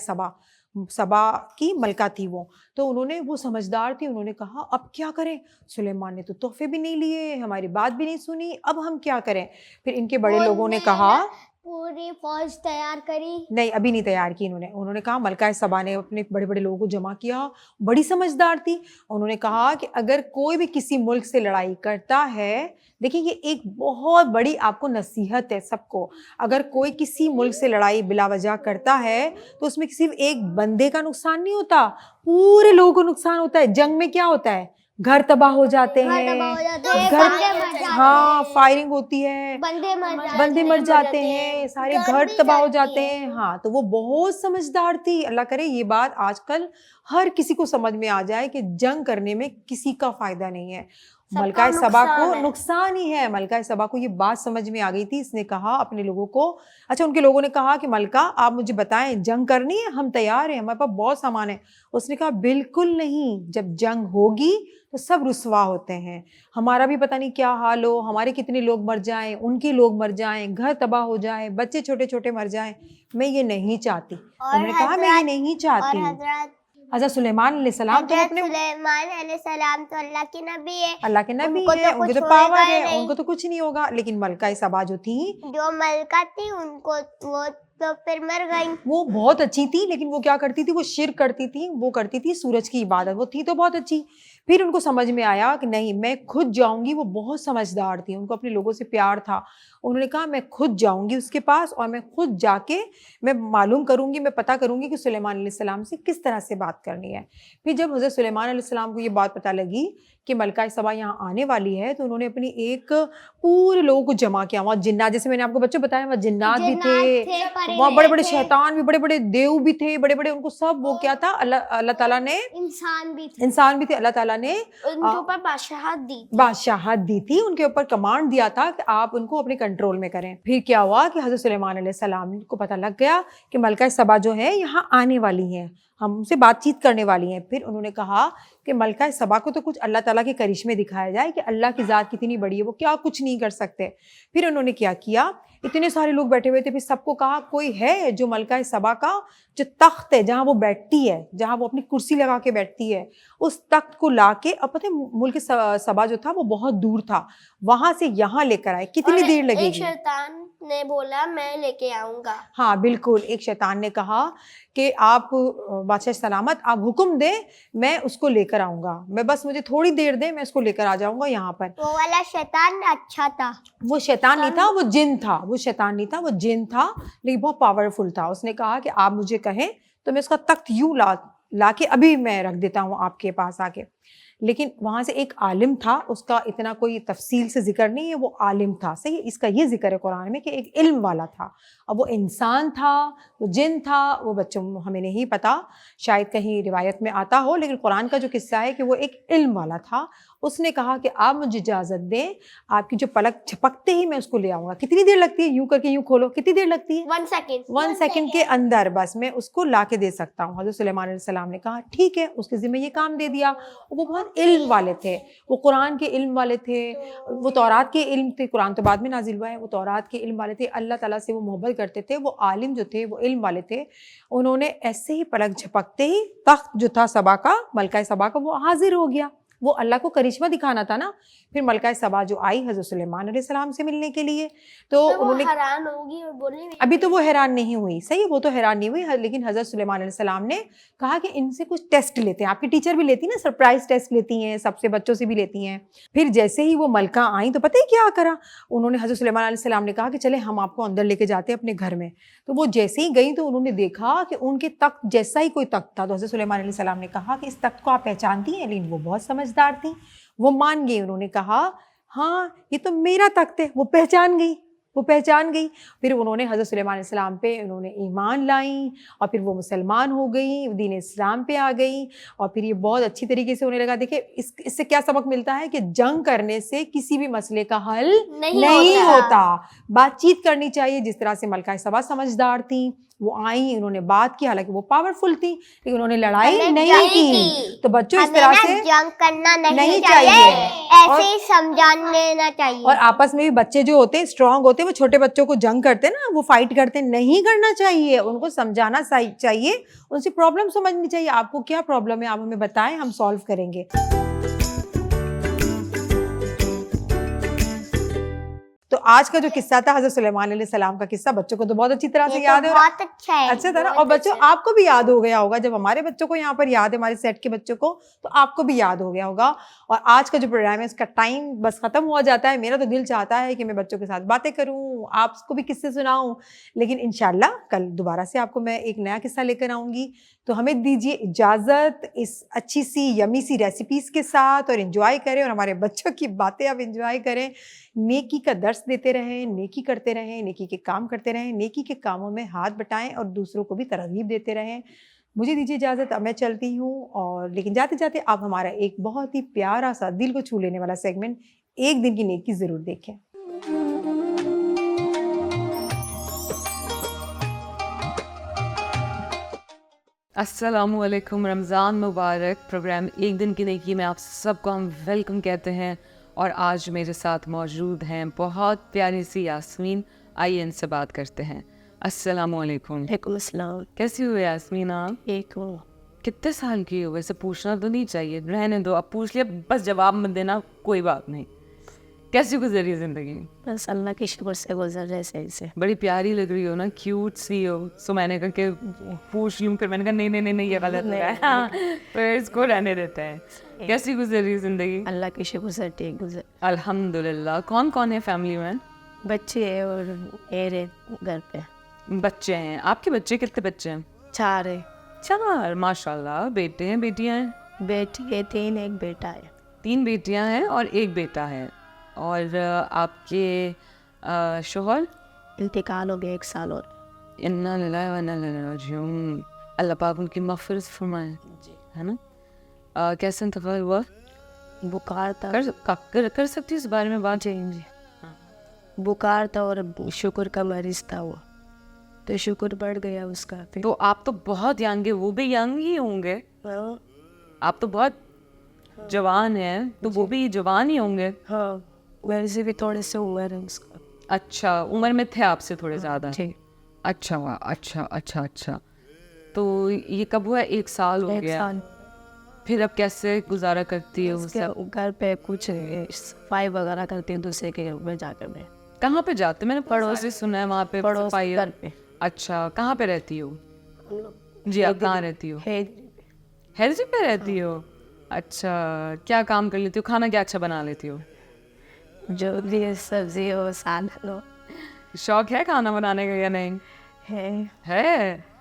सबा की मलका थी वो, तो उन्होंने, वो समझदार थी, उन्होंने कहा अब क्या करें, सुलेमान ने तो तोहफे भी नहीं लिए, हमारी बात भी नहीं सुनी, अब हम क्या करें। फिर इनके बड़े लोगों ने कहा, पूरी फौज तैयार करी। नहीं अभी नहीं तैयार की उन्होंने कहा, मलका सबा ने अपने बड़े बड़े लोगों को जमा किया, बड़ी समझदार थी। उन्होंने कहा कि अगर कोई भी किसी मुल्क से लड़ाई करता है, देखिए ये एक बहुत बड़ी आपको नसीहत है सबको, अगर कोई किसी मुल्क से लड़ाई बिला वजह करता है तो उसमें सिर्फ एक बंदे का नुकसान नहीं होता, पूरे लोगों को नुकसान होता है। जंग में क्या होता है, घर तबाह हो जाते हैं, हाँ फायरिंग होती है, बंदे मर जाते हैं, सारे घर तबाह हो जाते हैं। हाँ, तो वो बहुत समझदार थी। अल्लाह करे ये बात आजकल हर किसी को समझ में आ जाए कि जंग करने में किसी का फायदा नहीं है, मलका सबा को नुकसान ही है। मलका सबा को ये बात समझ में आ गई थी। इसने कहा अपने लोगों को, अच्छा उनके लोगों ने कहा कि मलका आप मुझे बताएं जंग करनी है, हम तैयार हैं, हमारे पास बहुत सामान है। उसने कहा बिल्कुल नहीं, जब जंग होगी तो सब रुसवा होते हैं, हमारा भी पता नहीं क्या हाल हो, हमारे कितने लोग मर जाएं, उनके लोग मर जाएं, घर तबाह हो जाए, बच्चे छोटे छोटे मर जाएं, मैं ये नहीं चाहती। उन्होंने कहा मैं ये नहीं चाहती। हज़रत सुलेमान अलैहिस्सलाम तो अपने सुलेमान अलैहिस्सलाम तो अल्लाह के नबी है, अल्लाह के नबी उनको है, तो उनके कुछ तो पावर होएगा है, नहीं। उनको तो कुछ नहीं होगा। लेकिन मलका सबा जो थी, जो मलका थी, उनको वो तो फिर मर गई। वो बहुत अच्छी थी, लेकिन वो क्या करती थी, वो शिर्क करती थी, वो करती थी सूरज की इबादत। वो थी तो बहुत अच्छी। फिर उनको समझ में आया कि नहीं मैं खुद जाऊंगी, वो बहुत समझदार थी, उनको अपने लोगों से प्यार था। उन्होंने कहा मैं खुद जाऊंगी उसके पास और मैं खुद जाके मैं मालूम करूंगी, मैं पता करूंगी कि सुलेमान अलैहिस्सलाम से किस तरह से बात करनी है। फिर जब हज़रत सुलेमान अलैहिस्सलाम को ये बात पता लगी कि मलका सबा यहाँ आने वाली है, तो उन्होंने अपनी एक पूरे लोगों को जमा किया। वहाँ जिन्नात, जैसे मैंने आपको बच्चों बताया, वहाँ जिन्नात भी थे, वहाँ बड़े बड़े शैतान भी, बड़े बड़े देव भी थे, बड़े बड़े, उनको सब वो क्या था, अल्लाह ताला ने, इंसान भी थे, अल्लाह ताला ने उनके ऊपर बादशाहत दी थी, उनके ऊपर कमांड दिया था कि आप उनको अपने कंट्रोल में करें। फिर क्या हुआ कि हज़रत सुलेमान अलैहिस्सलाम को पता लग गया कि मलका सबा जो है यहाँ आने वाली है, हमसे बातचीत करने वाली हैं। फिर उन्होंने कहा कि मलका सबा को तो कुछ अल्लाह ताला के करिश्मे दिखाया जाए कि अल्लाह की ज़ात कितनी बड़ी है, वो क्या कुछ नहीं कर सकते। फिर उन्होंने क्या किया, इतने सारे लोग बैठे हुए थे, फिर सबको कहा कोई है जो मलका सबा का जो तख्त है जहाँ वो बैठती है, जहाँ वो अपनी कुर्सी लगा के बैठती है, उस तख्त को ला के, अब पता है मुल्क सबा जो था वो बहुत दूर था, वहां से यहाँ लेकर आए। कितनी देर लगेगी? एक शैतान ने बोला मैं लेके आऊंगा। हाँ बिल्कुल, एक शैतान ने कहा कि आप बादशाह सलामत आप हुक्म दे, मैं उसको लेकर आऊंगा, मैं बस मुझे थोड़ी देर दे, मैं उसको लेकर आ जाऊंगा यहाँ पर। वो वाला शैतान अच्छा था। वो शैतान नहीं था, वो जिन था। वो शैतान नहीं था, वो जिन था, लेकिन बहुत पावरफुल था। उसने कहा कि आप मुझे कहें तो मैं उसका तख्त यूं ला के अभी मैं रख देता हूँ आपके पास आके। लेकिन वहाँ से एक आलिम था, उसका इतना कोई तफसील से जिक्र नहीं है, वो आलिम था, सही। इसका ये जिक्र है कुरान में कि एक इल्म वाला था। अब वो इंसान था, वो जिन था, वो बच्चों हमें नहीं पता, शायद कहीं रिवायत में आता हो, लेकिन कुरान का जो किस्सा है कि वो एक इल्म वाला था। उसने कहा कि आप मुझे इजाज़त दें, आपकी जो पलक झपकते ही मैं उसको ले आऊँगा। कितनी देर लगती है? यूँ करके यूँ खोलो, कितनी देर लगती है? 1 सेकंड। 1 सेकंड के अंदर बस मैं उसको ला के दे सकता हूँ। हज़रत सुलेमान अलैहिस्सलाम ने कहा ठीक है, उसके ज़िम्मे ये काम दे दिया। वो बहुत इल्म वाले थे, वो कुरान के इल्म वाले थे, वो तौरात के इल्म थे, कुरान तो बाद में नाजिल हुआ है, वो तौरात के इल्म वाले थे, अल्लाह ताला से वो मोहब्बत करते थे। वो आलिम जो थे वो इल्म वाले थे। उन्होंने ऐसे ही पलक झपकते ही तख्त जो था सबा का, मलका सबा का, वो हाजिर हो गया। वो अल्लाह को करिश्मा दिखाना था ना। फिर मलका सबा जो आई हज़रत सुलेमान अलैहिस्सलाम से मिलने के लिए, तो उन्होंने हैरान होगी और बोलेंगे अभी तो वो हैरान नहीं हुई, सही, वो तो हैरान नहीं हुई, लेकिन हज़रत सुलेमान अलैहिस्सलाम ने कहा कि इनसे कुछ टेस्ट लेते हैं। आपकी टीचर भी लेती ना, सरप्राइज टेस्ट लेती हैं, सबसे बच्चों से भी लेती हैं। फिर जैसे ही वो मलका आई तो पता ही क्या करा उन्होंने, हज़रत सुलेमान अलैहिस्सलाम ने कहा कि चले हम आपको अंदर लेके जाते हैं अपने घर में। तो वो जैसे ही गई तो उन्होंने देखा कि उनके तख्त जैसा ही कोई तख्त था। तो हज़रत सुलेमान अलैहिस्सलाम ने कहा कि इस तख्त को आप पहचानती हैं? लेकिन वो बहुत समझदार थी, वो मान गई। उन्होंने कहा हाँ ये तो मेरा तख्त है। वो पहचान गई। फिर उन्होंने हज़रत सुलेमान अलैहिस्सलाम पे उन्होंने ईमान लाई और फिर वो मुसलमान हो गई, दीन इस्लाम पे आ गई। और फिर ये बहुत अच्छी तरीके से उन्हें लगा, देखिए इससे क्या सबक मिलता है कि जंग करने से किसी भी मसले का हल नहीं होता। बातचीत करनी चाहिए। जिस तरह से मलका सबा समझदार थी, वो आई, उन्होंने बात की, हालांकि वो पावरफुल थी, लेकिन उन्होंने लड़ाई नहीं की। तो बच्चों इस तरह से जंग करना नहीं चाहिए, ऐसे ही समझाने देना चाहिए। और आपस में भी बच्चे जो होते हैं स्ट्रांग होते हैं, वो छोटे बच्चों को जंग करते हैं ना, वो फाइट करते हैं, नहीं करना चाहिए। उनको समझाना चाहिए, उनसे प्रॉब्लम समझनी चाहिए। आपको क्या प्रॉब्लम है, आप हमें बताएं, हम सॉल्व करेंगे। तो आज का जो किस्सा था हज़रत सुलेमान अलैहिस्सलाम का किस्सा, बच्चों को तो बहुत अच्छी तरह से याद है। बहुत अच्छा है, अच्छा था ना। और बच्चों आपको भी याद हो गया होगा, जब हमारे बच्चों को यहाँ पर याद है, हमारे सेट के बच्चों को, तो आपको भी याद हो गया होगा। और आज का जो प्रोग्राम है उसका टाइम बस खत्म हुआ जाता है। मेरा तो दिल चाहता है कि मैं बच्चों के साथ बातें करूँ, आपको भी किस्से सुनाऊँ, लेकिन इंशाल्लाह कल दोबारा से आपको मैं एक नया किस्सा लेकर आऊँगी। तो हमें दीजिए इजाज़त इस अच्छी सी यमी सी रेसिपीज़ के साथ, और एंजॉय करें और हमारे बच्चों की बातें आप एंजॉय करें। नेकी का दर्स देते रहें, नेकी करते रहें, नेकी के काम करते रहें, नेकी के कामों में हाथ बटाएं और दूसरों को भी तरगीब देते रहें। मुझे दीजिए इजाज़त, अब मैं चलती हूँ। और लेकिन जाते जाते आप हमारा एक बहुत ही प्यारा सा दिल को छू लेने वाला सेगमेंट एक दिन की नेकी ज़रूर देखें। अस्सलामुअलैकुम, रमज़ान मुबारक। प्रोग्राम एक दिन की नेकी में आप सबको हम वेलकम कहते हैं। और आज मेरे साथ मौजूद हैं बहुत प्यारी सी यास्मीन। आइए इनसे बात करते हैं। अस्सलामुअलैकुम। वालेकुम अस्सलाम। कैसी हो यास्मीन आप? एक हूँ। कितने साल की हो? वैसे पूछना तो नहीं चाहिए, रहने दो, अब पूछ लिया, बस जवाब मत देना, कोई बात नहीं। कैसी गुजरी ज़िंदगी? बस अल्लाह के शुक्र से गुजर रहे सही से। बड़ी प्यारी लग रही हो ना, क्यूट सी हो। सो मैंने कहा कि पूछ लूँ, फिर मैंने कहा नहीं ये गलत है, हाँ, फिर इसको रहने देते हैं। कैसी गुजरी ज़िंदगी? अल्लाह के शुक्र से ठीक गुजर। अल्हम्दुलिल्लाह। कौन कौन है फैमिली में? बच्चे हैं और मेरे घर पे बच्चे हैं। आपके बच्चे कितने बच्चे हैं? 4 है। 4 माशाल्लाह। बेटे हैं बेटियां हैं? बेटी है 3, एक बेटा है। 3 बेटियां हैं और एक बेटा है। और आपके शोहर? इंतकाल हो गया 1 साल और। इन्ना लिल्लाहि व इन्ना इलैहि राजिऊन। अल्लाह पाक उनकी मग़फ़िरत फरमाए, है ना। कैसे इंतकाल हुआ? बुखार था। कर सकती है इस बारे में बात? जी। बुखार था और शुक्र का मरीज था वो, तो शुक्र बढ़ गया उसका। तो आप तो बहुत यंग है, वो भी यंग ही होंगे। आप तो बहुत जवान है तो वो भी जवान ही होंगे। हाँ, मेरे से भी थोड़े से उम्र है उसका। अच्छा, उम्र में थे आपसे थोड़े ज़्यादा। जी, अच्छा वाह, अच्छा अच्छा अच्छा। तो ये कब हुआ? 1 साल हो 1 गया। साल। फिर अब कैसे गुजारा करती हो? उसके घर पे कुछ सफाई वगैरह करती है दूसरे के घर में जाकर मैं। कहाँ पे जाते? मैंने पड़ोस से सुना है वहाँ पे पड़ोस सफाई। घर पे। अच्छा, कहाँ पे रहती हो? हम लोग जी, आप कहाँ रहती हो? है हेल्थ पे रहती हो? अच्छा, क्या काम कर लेती हो? खाना क्या अच्छा बना लेती हो? जो भी है, सब्जी हो, सालन हो, शौक है खाना बनाने का या नहीं? है।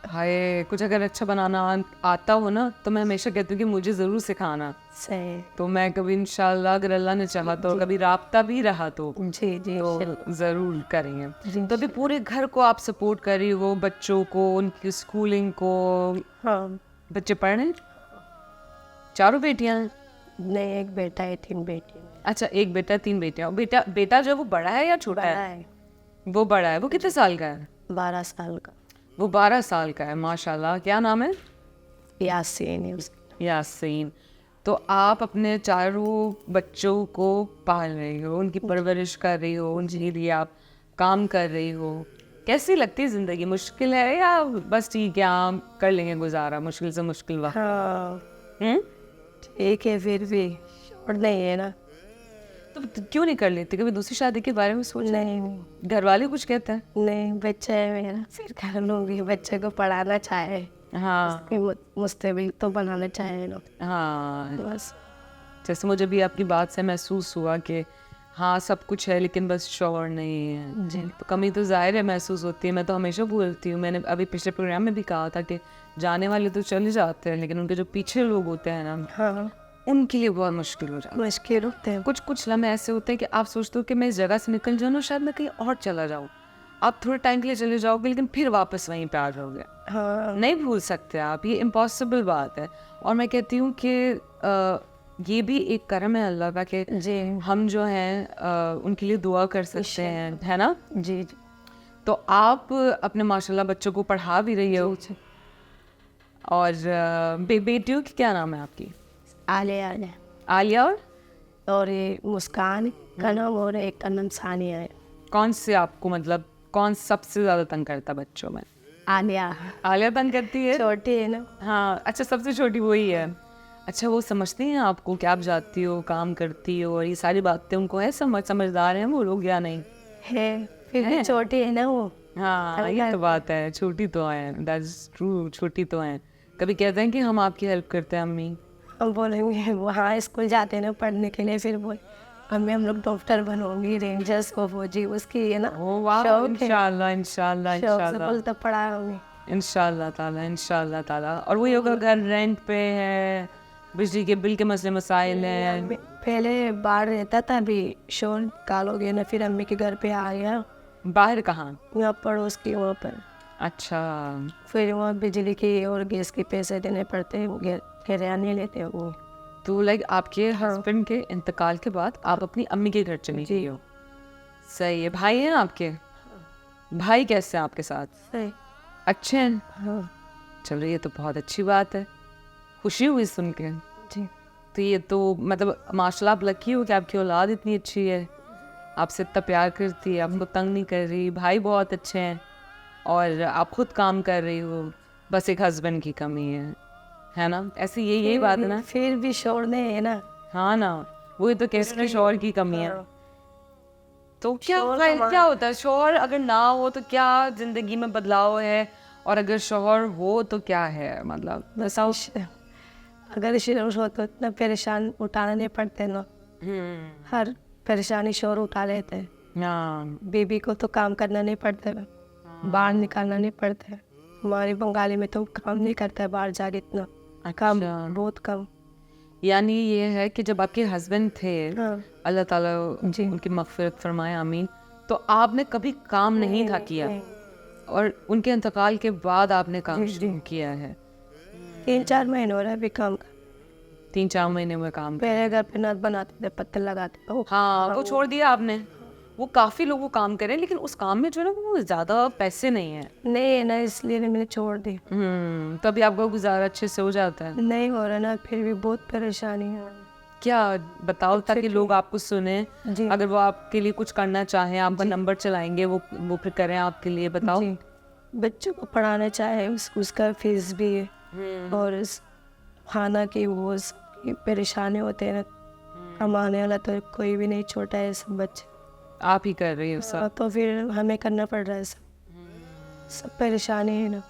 हाय, कुछ अगर अच्छा बनाना आता हो ना तो मैं हमेशा कहती हूँ कि मुझे ज़रूर सिखाना। सही। तो मैं कभी इंशाल्लाह अगर अल्लाह ने चाहा तो कभी राब्ता भी रहा तो जी जी तो ज़रूर करेंगे। जी। तो अभी पूरे घर को आप सपोर्ट कर रही हो, बच्चों को, उनकी स्कूलिंग को। हाँ, बच्चे पढ़ रहे हैं? चारों बेटियां हैं? नहीं, एक बेटा है, 3 बेटी हैं। अच्छा, एक बेटा 3 बेटियां। बेटा बेटा जो है वो बड़ा है या छोटा बड़ा है? है, वो बड़ा है। वो कितने साल का है? 12 साल का। वो 12 साल का है, माशाल्लाह। क्या नाम है? यासीन है उसका। यासीन। तो आप अपने चारों बच्चों को पाल रही हो, उनकी परवरिश कर रही हो, उनके लिए आप काम कर रही हो। कैसी लगती है ज़िंदगी? मुश्किल है या बस ठीक है, आप कर लेंगे गुजारा मुश्किल से मुश्किल वक्त? हाँ, हम्म? ठीक है, फिर भी और नहीं है ना। तो क्यों नहीं कर लेती? कभी दूसरी शादी के बारे में सोच? नहीं घर वाले कुछ कहते हैं? नहीं, बच्चा है मेरा, फिर कर लूँगी। बच्चे को पढ़ाना चाहे, हाँ मुस्तबिल तो बनाना चाहे ना, हाँ। बस। जैसे मुझे भी आपकी बात से महसूस हुआ कि हाँ सब कुछ है लेकिन बस शौहर नहीं है। जी। तो कमी तो ज़ाहिर है महसूस होती है। मैं तो हमेशा बोलती हूँ, मैंने अभी पिछले प्रोग्राम में भी कहा था कि जाने वाले तो चले जाते हैं लेकिन उनके जो पीछे लोग होते हैं ना, हाँ, उनके लिए बहुत मुश्किल हो जाता है। मुश्किल होते हैं। कुछ लम्हे ऐसे होते हैं कि आप सोचते हो कि मैं इस जगह से निकल जाऊँ, शायद मैं कहीं और चला जाऊँ। आप थोड़े टाइम के लिए चले जाओगे लेकिन फिर वापस वहीं पे आ जाओगे। हाँ, नहीं भूल सकते आप, ये इम्पॉसिबल बात है। और मैं कहती हूँ कि ये भी एक करम है अल्लाह का कि जी हम जो हैं उनके लिए दुआ कर सकते हैं, है ना? जी जी। तो आप अपने माशाल्लाह बच्चों को पढ़ा भी रही हो। और बेटियों की क्या नाम है आपकी? आलिया है, आलिया और ये मुस्कान का नाम, और एक का नाम सानिया है। कौन से आपको मतलब कौन सबसे ज़्यादा तंग करता है बच्चों में? आलिया आलिया तंग करती है? छोटी है ना। हाँ, अच्छा, सबसे छोटी वही है। अच्छा, वो समझती हैं आपको कि आप जाती हो, काम करती हो, और ये सारी बातें उनको है समझदार हैं वो लोग या नहीं? है, फिर भी छोटी है ना वो। हाँ, ये तो बात है, छोटी तो है, दैट्स ट्रू, छोटी तो है। कभी कहते हैं कि हम आपकी हेल्प करते हैं अम्मी? हम बोलेंगे वहाँ स्कूल जाते हैं ना पढ़ने के लिए, फिर बोल अम्मी हम लोग डॉक्टर बनोगी, रेंजर्स को फौजी, उसकी है ना ओह वाह, शौक है। इंशाल्लाह इंशाल्लाह शौक से इंशाल्लाह बोलता पढ़ा हमें। इंशाल्लाह ताला। और वही होगा, घर रेंट पे है, बिजली के बिल के मसले मसाइल हैं। पहले बाहर रहता था, अभी शोर निकालोगे ना, फिर अम्मी के घर पे आ गया। बाहर कहाँ? यहाँ पड़ोस की वहाँ पर। अच्छा, फिर वहाँ बिजली की और गैस के पैसे देने पड़ते हैं, किराया लेते हैं वो। तो लाइक आपके हस्बैंड के इंतकाल के बाद आप अपनी अम्मी के घर चली गई हो? सही है। भाई हैं आपके? भाई कैसे हैं आपके साथ? सही। अच्छे हैं? हाँ चलो, ये तो बहुत अच्छी बात है, खुशी हुई सुन के। जी। तो ये तो मतलब माशाल्लाह आप लकी हो कि आपकी औलाद इतनी अच्छी है, आपसे इतना प्यार करती है, आपको तंग नहीं कर रही। भाई बहुत अच्छे हैं और आप खुद काम कर रही हो, बस एक हस्बैंड की कमी है ना? ऐसी यही बात है ना? फिर भी शोर नहीं है ना। हाँ ना, वही तो कह रहे शौहर की कमी है। हाँ। तो क्या होता है? शौहर अगर ना हो तो क्या जिंदगी में बदलाव है, और अगर शौहर हो तो क्या है? मतलब बताओ। अगर शोर हो तो इतना परेशान उठाना नहीं पड़ते ना, हर परेशानी शोर उठा लेते हैं। हाँ, बेबी को तो काम करना नहीं पड़ता है, बाहर निकालना नहीं पड़ता है। हमारे बंगाली में तो काम नहीं करता है बाहर जाके इतना, काम बहुत कम। यानी ये है कि जब आपके हस्बैंड थे, हाँ। अल्लाह ताला जी। उनकी मग़फ़िरत फरमाए, आमीन, तो आपने कभी काम नहीं था किया, और उनके इंतकाल के बाद आपने काम शुरू किया है? 3-4 महीने हो रहा है अभी काम का। 3-4 महीने में काम? पहले घर पे नट बनाते थे, पत्थर लगाते थे। हाँ, वो छोड़ दिया आपने? वो काफ़ी लोग वो काम करें, लेकिन उस काम में जो है ना वो ज़्यादा पैसे नहीं है। नहीं है ना, इसलिए मैंने छोड़ दी। तभी आपका गुजारा अच्छे से हो जाता है। नहीं हो रहा ना, फिर भी बहुत परेशानी है। क्या बताओ ताकि लोग आपको सुने, जी। अगर वो आपके लिए कुछ करना चाहें, आपका नंबर चलाएंगे, वो फिर करें आपके लिए, बताओ। जी। बच्चों को पढ़ाना चाहे उसका फीस भी है, और खाना की वो उसकी परेशानी होते हैं ना, कमाने वाला तो कोई भी नहीं, छोटा है सब बच्चे, आप ही कर रही हो सब। तो फिर हमें करना पड़ रहा है सब परेशानी है ना।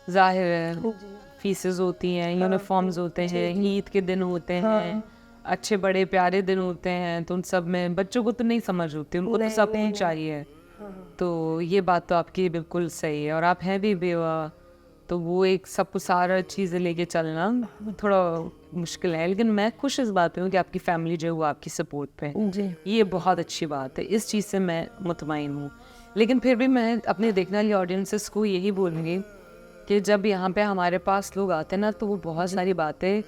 जाहिर है फीसेस होती हैं, यूनिफॉर्म्स होते हैं, ईद के दिन होते हैं, अच्छे बड़े प्यारे दिन होते हैं, तो उन सब में बच्चों को तो नहीं समझ होती, उनको तो सब कुछ चाहिए। तो ये बात तो आपकी बिल्कुल सही है। और आप हैं भी बेवा, तो वो एक सब कुछ सारा चीज़ें लेके चलना थोड़ा मुश्किल है, लेकिन मैं खुश इस बात पे हूँ कि आपकी फैमिली जो है वो आपकी सपोर्ट पे है। जी। ये बहुत अच्छी बात है, इस चीज़ से मैं मुतमईन हूँ। लेकिन फिर भी मैं अपने देखने वाली ऑडियंसेस को यही बोलूँगी कि जब यहाँ पे हमारे पास लोग आते हैं ना, तो वो बहुत सारी बातें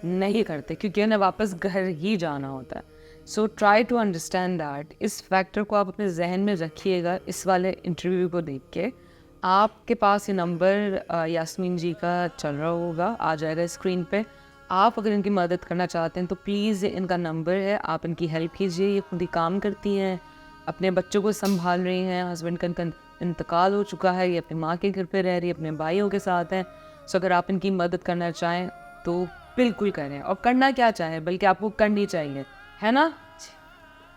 नहीं करते, क्योंकि उन्हें वापस घर ही जाना होता है। So try to understand that. इस फैक्टर को आप अपने जहन में रखिएगा। इस वाले इंटरव्यू को देख के आपके पास ये नंबर यास्मीन जी का चल रहा होगा, आ जाएगा स्क्रीन पे। आप अगर इनकी मदद करना चाहते हैं तो प्लीज़ ये इनका नंबर है, आप इनकी हेल्प कीजिए। ये खुद ही काम करती हैं, अपने बच्चों को संभाल रही हैं, हस्बैंड का इंतकाल हो चुका है, ये अपनी माँ के घर पे रह रही है, अपने भाइयों के साथ हैं। सो अगर आप इनकी मदद करना चाहें तो बिल्कुल करें, और करना क्या चाहें बल्कि आपको करनी चाहिए, है ना।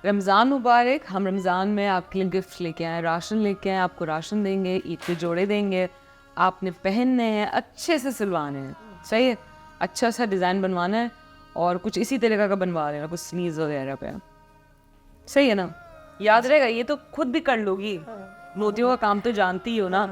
रमज़ान मुबारक। हम रमज़ान में आपके लिए गिफ्ट लेके आए, राशन लेके आए, आपको राशन देंगे, ईद के जोड़े देंगे, आपने पहनने हैं, अच्छे से सिलवाने हैं, सही है, अच्छा सा डिज़ाइन बनवाना है, और कुछ इसी तरीके का बनवा लेना, कुछ स्नीज वगैरह पे, सही है ना। याद रहेगा, ये तो खुद भी कर लोगी, मोतियों का काम तो जानती ही हो ना,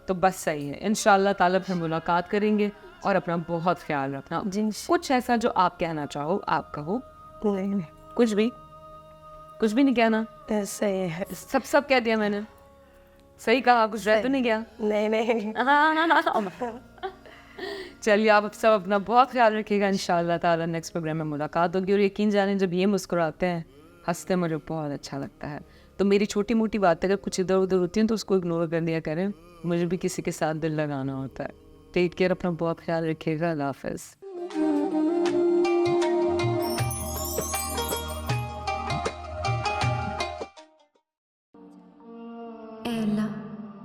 तो बस सही है। इंशाल्लाह ताला फिर मुलाकात करेंगे, और अपना बहुत ख्याल रखना। कुछ ऐसा जो आप कहना चाहो आप कहो। नहीं, कुछ भी नहीं कहना, ऐसा ही है। सब कह दिया मैंने, सही कहा, कुछ रह तो नहीं गया। नहीं। चलिए, आप सब अपना बहुत ख्याल रखिएगा। इंशाल्लाह ताला नेक्स्ट प्रोग्राम में मुलाकात होगी। और यकीन जाने जब ये मुस्कुराते हैं, हंसते, मुझे बहुत अच्छा लगता है। तो मेरी छोटी मोटी बातें अगर कुछ इधर उधर होती हैं तो उसको इग्नोर कर दिया करें, मुझे भी किसी के साथ दिल लगाना होता है। टेक केयर, अपना बहुत ख्याल रखिएगा। अल्लाह हाफ़िज़।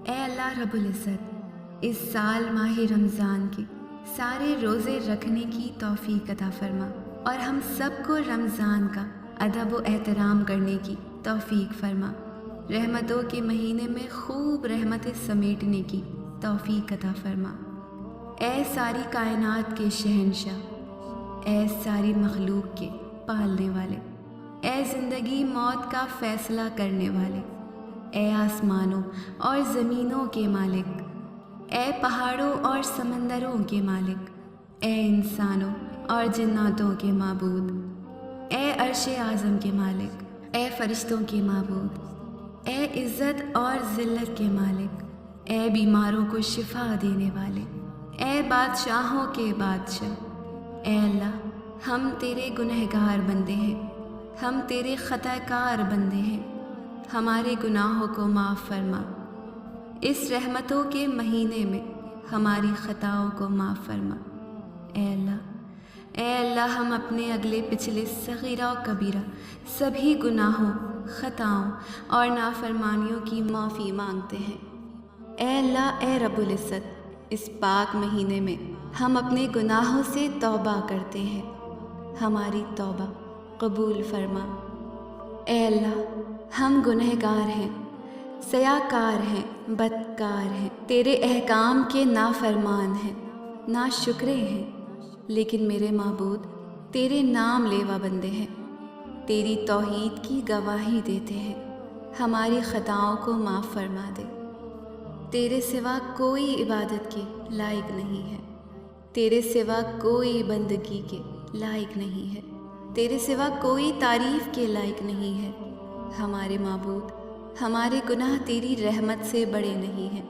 ए अल्लाह रब्बुल इज़्ज़त, इस साल माह रमज़ान के सारे रोज़े रखने की तौफ़ीक अता फरमा, और हम सबको रमज़ान का अदब व एहतराम करने की तौफ़ीक फरमा। रहमतों के महीने में खूब रहमतें समेटने की तौफ़ीक अता फरमा। ए सारी कायनात के शहंशाह, ए सारी मखलूक के पालने वाले, ए ज़िंदगी मौत का फ़ैसला करने वाले, ए आसमानों और ज़मीनों के मालिक, ए पहाड़ों और समंदरों के मालिक, ए इंसानों और जिन्नातों के माबूद, ए अर्श आज़म के मालिक, ए फरिश्तों के माबूद, ए इज़्ज़त और ज़िल्लत के मालिक, ए बीमारों को शिफा देने वाले, ए बादशाहों के बादशाह, ए अल्लाह, हम तेरे गुनहगार बंदे हैं, हम तेरे ख़ताकार बंदे हैं, हमारे गुनाहों को माफ़ फरमा। इस रहमतों के महीने में हमारी ख़ताओं को माफ़ फरमा। ए अल्लाह, हम अपने अगले पिछले सगीरा और कबीरा सभी गुनाहों, ख़ताओं और नाफरमानियों की माफ़ी मांगते हैं। ए अल्लाह, ए रब्बुल इज़्ज़त, इस पाक महीने में हम अपने गुनाहों से तौबा करते हैं, हमारी तौबा कबूल फरमा। ए अल्लाह, हम गुनहगार हैं, सयाकार हैं, बदकार हैं, तेरे अहकाम के नाफरमान हैं, ना शुक्रे हैं, लेकिन मेरे माबूद तेरे नाम लेवा बंदे हैं, तेरी तौहीद की गवाही देते हैं, हमारी ख़ताओं को माफ़ फरमा दे। तेरे सिवा कोई इबादत के लायक नहीं है, तेरे सिवा कोई बंदगी के लायक नहीं है, तेरे सिवा कोई तारीफ़ के लायक नहीं है। हमारे माबूद, हमारे गुनाह तेरी रहमत से बड़े नहीं हैं,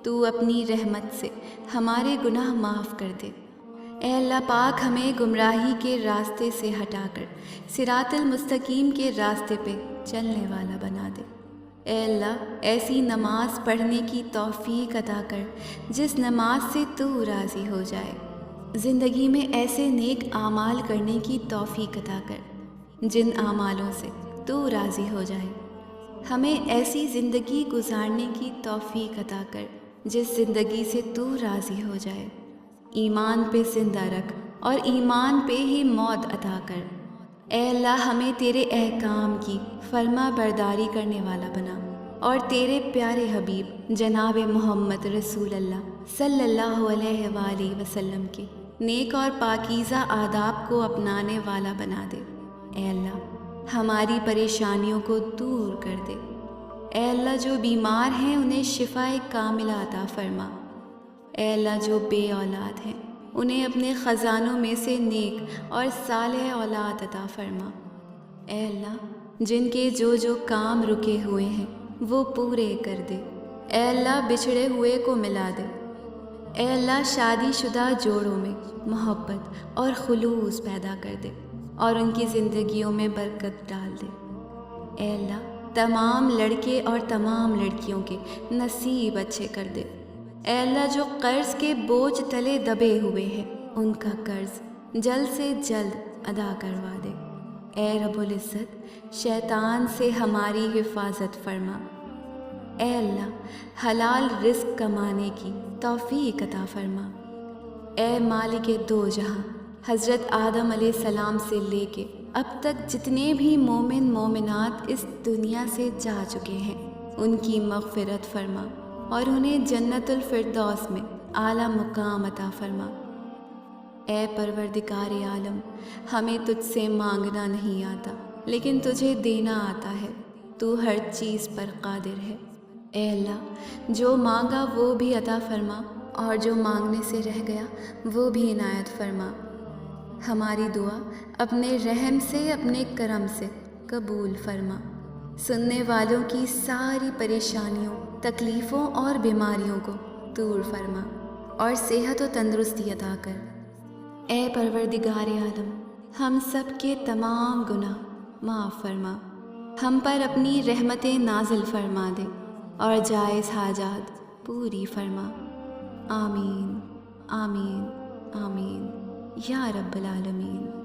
तू अपनी रहमत से हमारे गुनाह माफ़ कर दे। ए अल्लाह पाक हमें गुमराही के रास्ते से हटाकर सिरातुल मुस्तकीम के रास्ते पे चलने वाला बना दे। ए अल्लाह ऐसी नमाज पढ़ने की तौफीक अता कर जिस नमाज से तू राज़ी हो जाए। ज़िंदगी में ऐसे नेक आमाल करने की तौफीक अता कर जिन आमालों से तू राज़ी हो जाए। हमें ऐसी ज़िंदगी गुजारने की तौफीक अता कर जिस ज़िंदगी से तू राज़ी हो जाए। ईमान पे ज़िंदा रख और ईमान पे ही मौत अता कर। ए अल्लाह हमें तेरे अहकाम की फर्मा बरदारी करने वाला बना और तेरे प्यारे हबीब जनाब मोहम्मद रसूल अल्लाह सल्लल्लाहु अलैहि वसल्लम के नेक और पाकीज़ा आदाब को अपनाने वाला बना दे। ए अल्लाह हमारी परेशानियों को दूर कर दे। ए अल्लाह जो बीमार हैं उन्हें शिफाए कामिला अता फरमा। ए अल्लाह जो बे औलाद हैं उन्हें अपने ख़ज़ानों में से नेक और सालेह औलाद अता फरमा। ए अल्लाह जिनके जो जो काम रुके हुए हैं वो पूरे कर दे। ए अल्लाह बिछड़े हुए को मिला दे। ए अल्लाह शादीशुदा जोड़ों में मोहब्बत और खुलूस पैदा कर दे और उनकी ज़िंदगियों में बरकत डाल दे। ए अल्लाह तमाम लड़के और तमाम लड़कियों के नसीब अच्छे कर दे। ए अल्लाह जो कर्ज़ के बोझ तले दबे हुए हैं उनका कर्ज़ जल्द से जल्द अदा करवा दे। ए रब्बुल इज़्ज़त शैतान से हमारी हिफाजत फरमा। ए अल्लाह हलाल रिज़्क़ कमाने की तौफ़ीक अता फरमा। ए मालिक दो जहां हज़रत आदम अलैहिस्सलाम से लेके अब तक जितने भी मोमिन मोमिनात इस दुनिया से जा चुके हैं उनकी मग़फ़िरत फरमा और उन्हें जन्नतुल फ़िरदौस में आला मुकाम अता फरमा। ए परवरदिगार आलम हमें तुझसे मांगना नहीं आता लेकिन तुझे देना आता है। तू हर चीज़ पर कादिर है। ए अल्लाह जो मांगा वो भी अता फरमा और जो मांगने से रह गया वो भी इनायत फरमा। हमारी दुआ अपने रहम से अपने करम से कबूल फरमा। सुनने वालों की सारी परेशानियों तकलीफ़ों और बीमारियों को दूर फरमा और सेहत व तंदुरुस्ती अता कर। ए परवरदिगार आलम हम सब के तमाम गुनाह माफ़ फरमा। हम पर अपनी रहमतें नाजिल फरमा दे और जायज़ हाजात पूरी फरमा। आमीन आमीन आमीन या रब्बल आलमीन।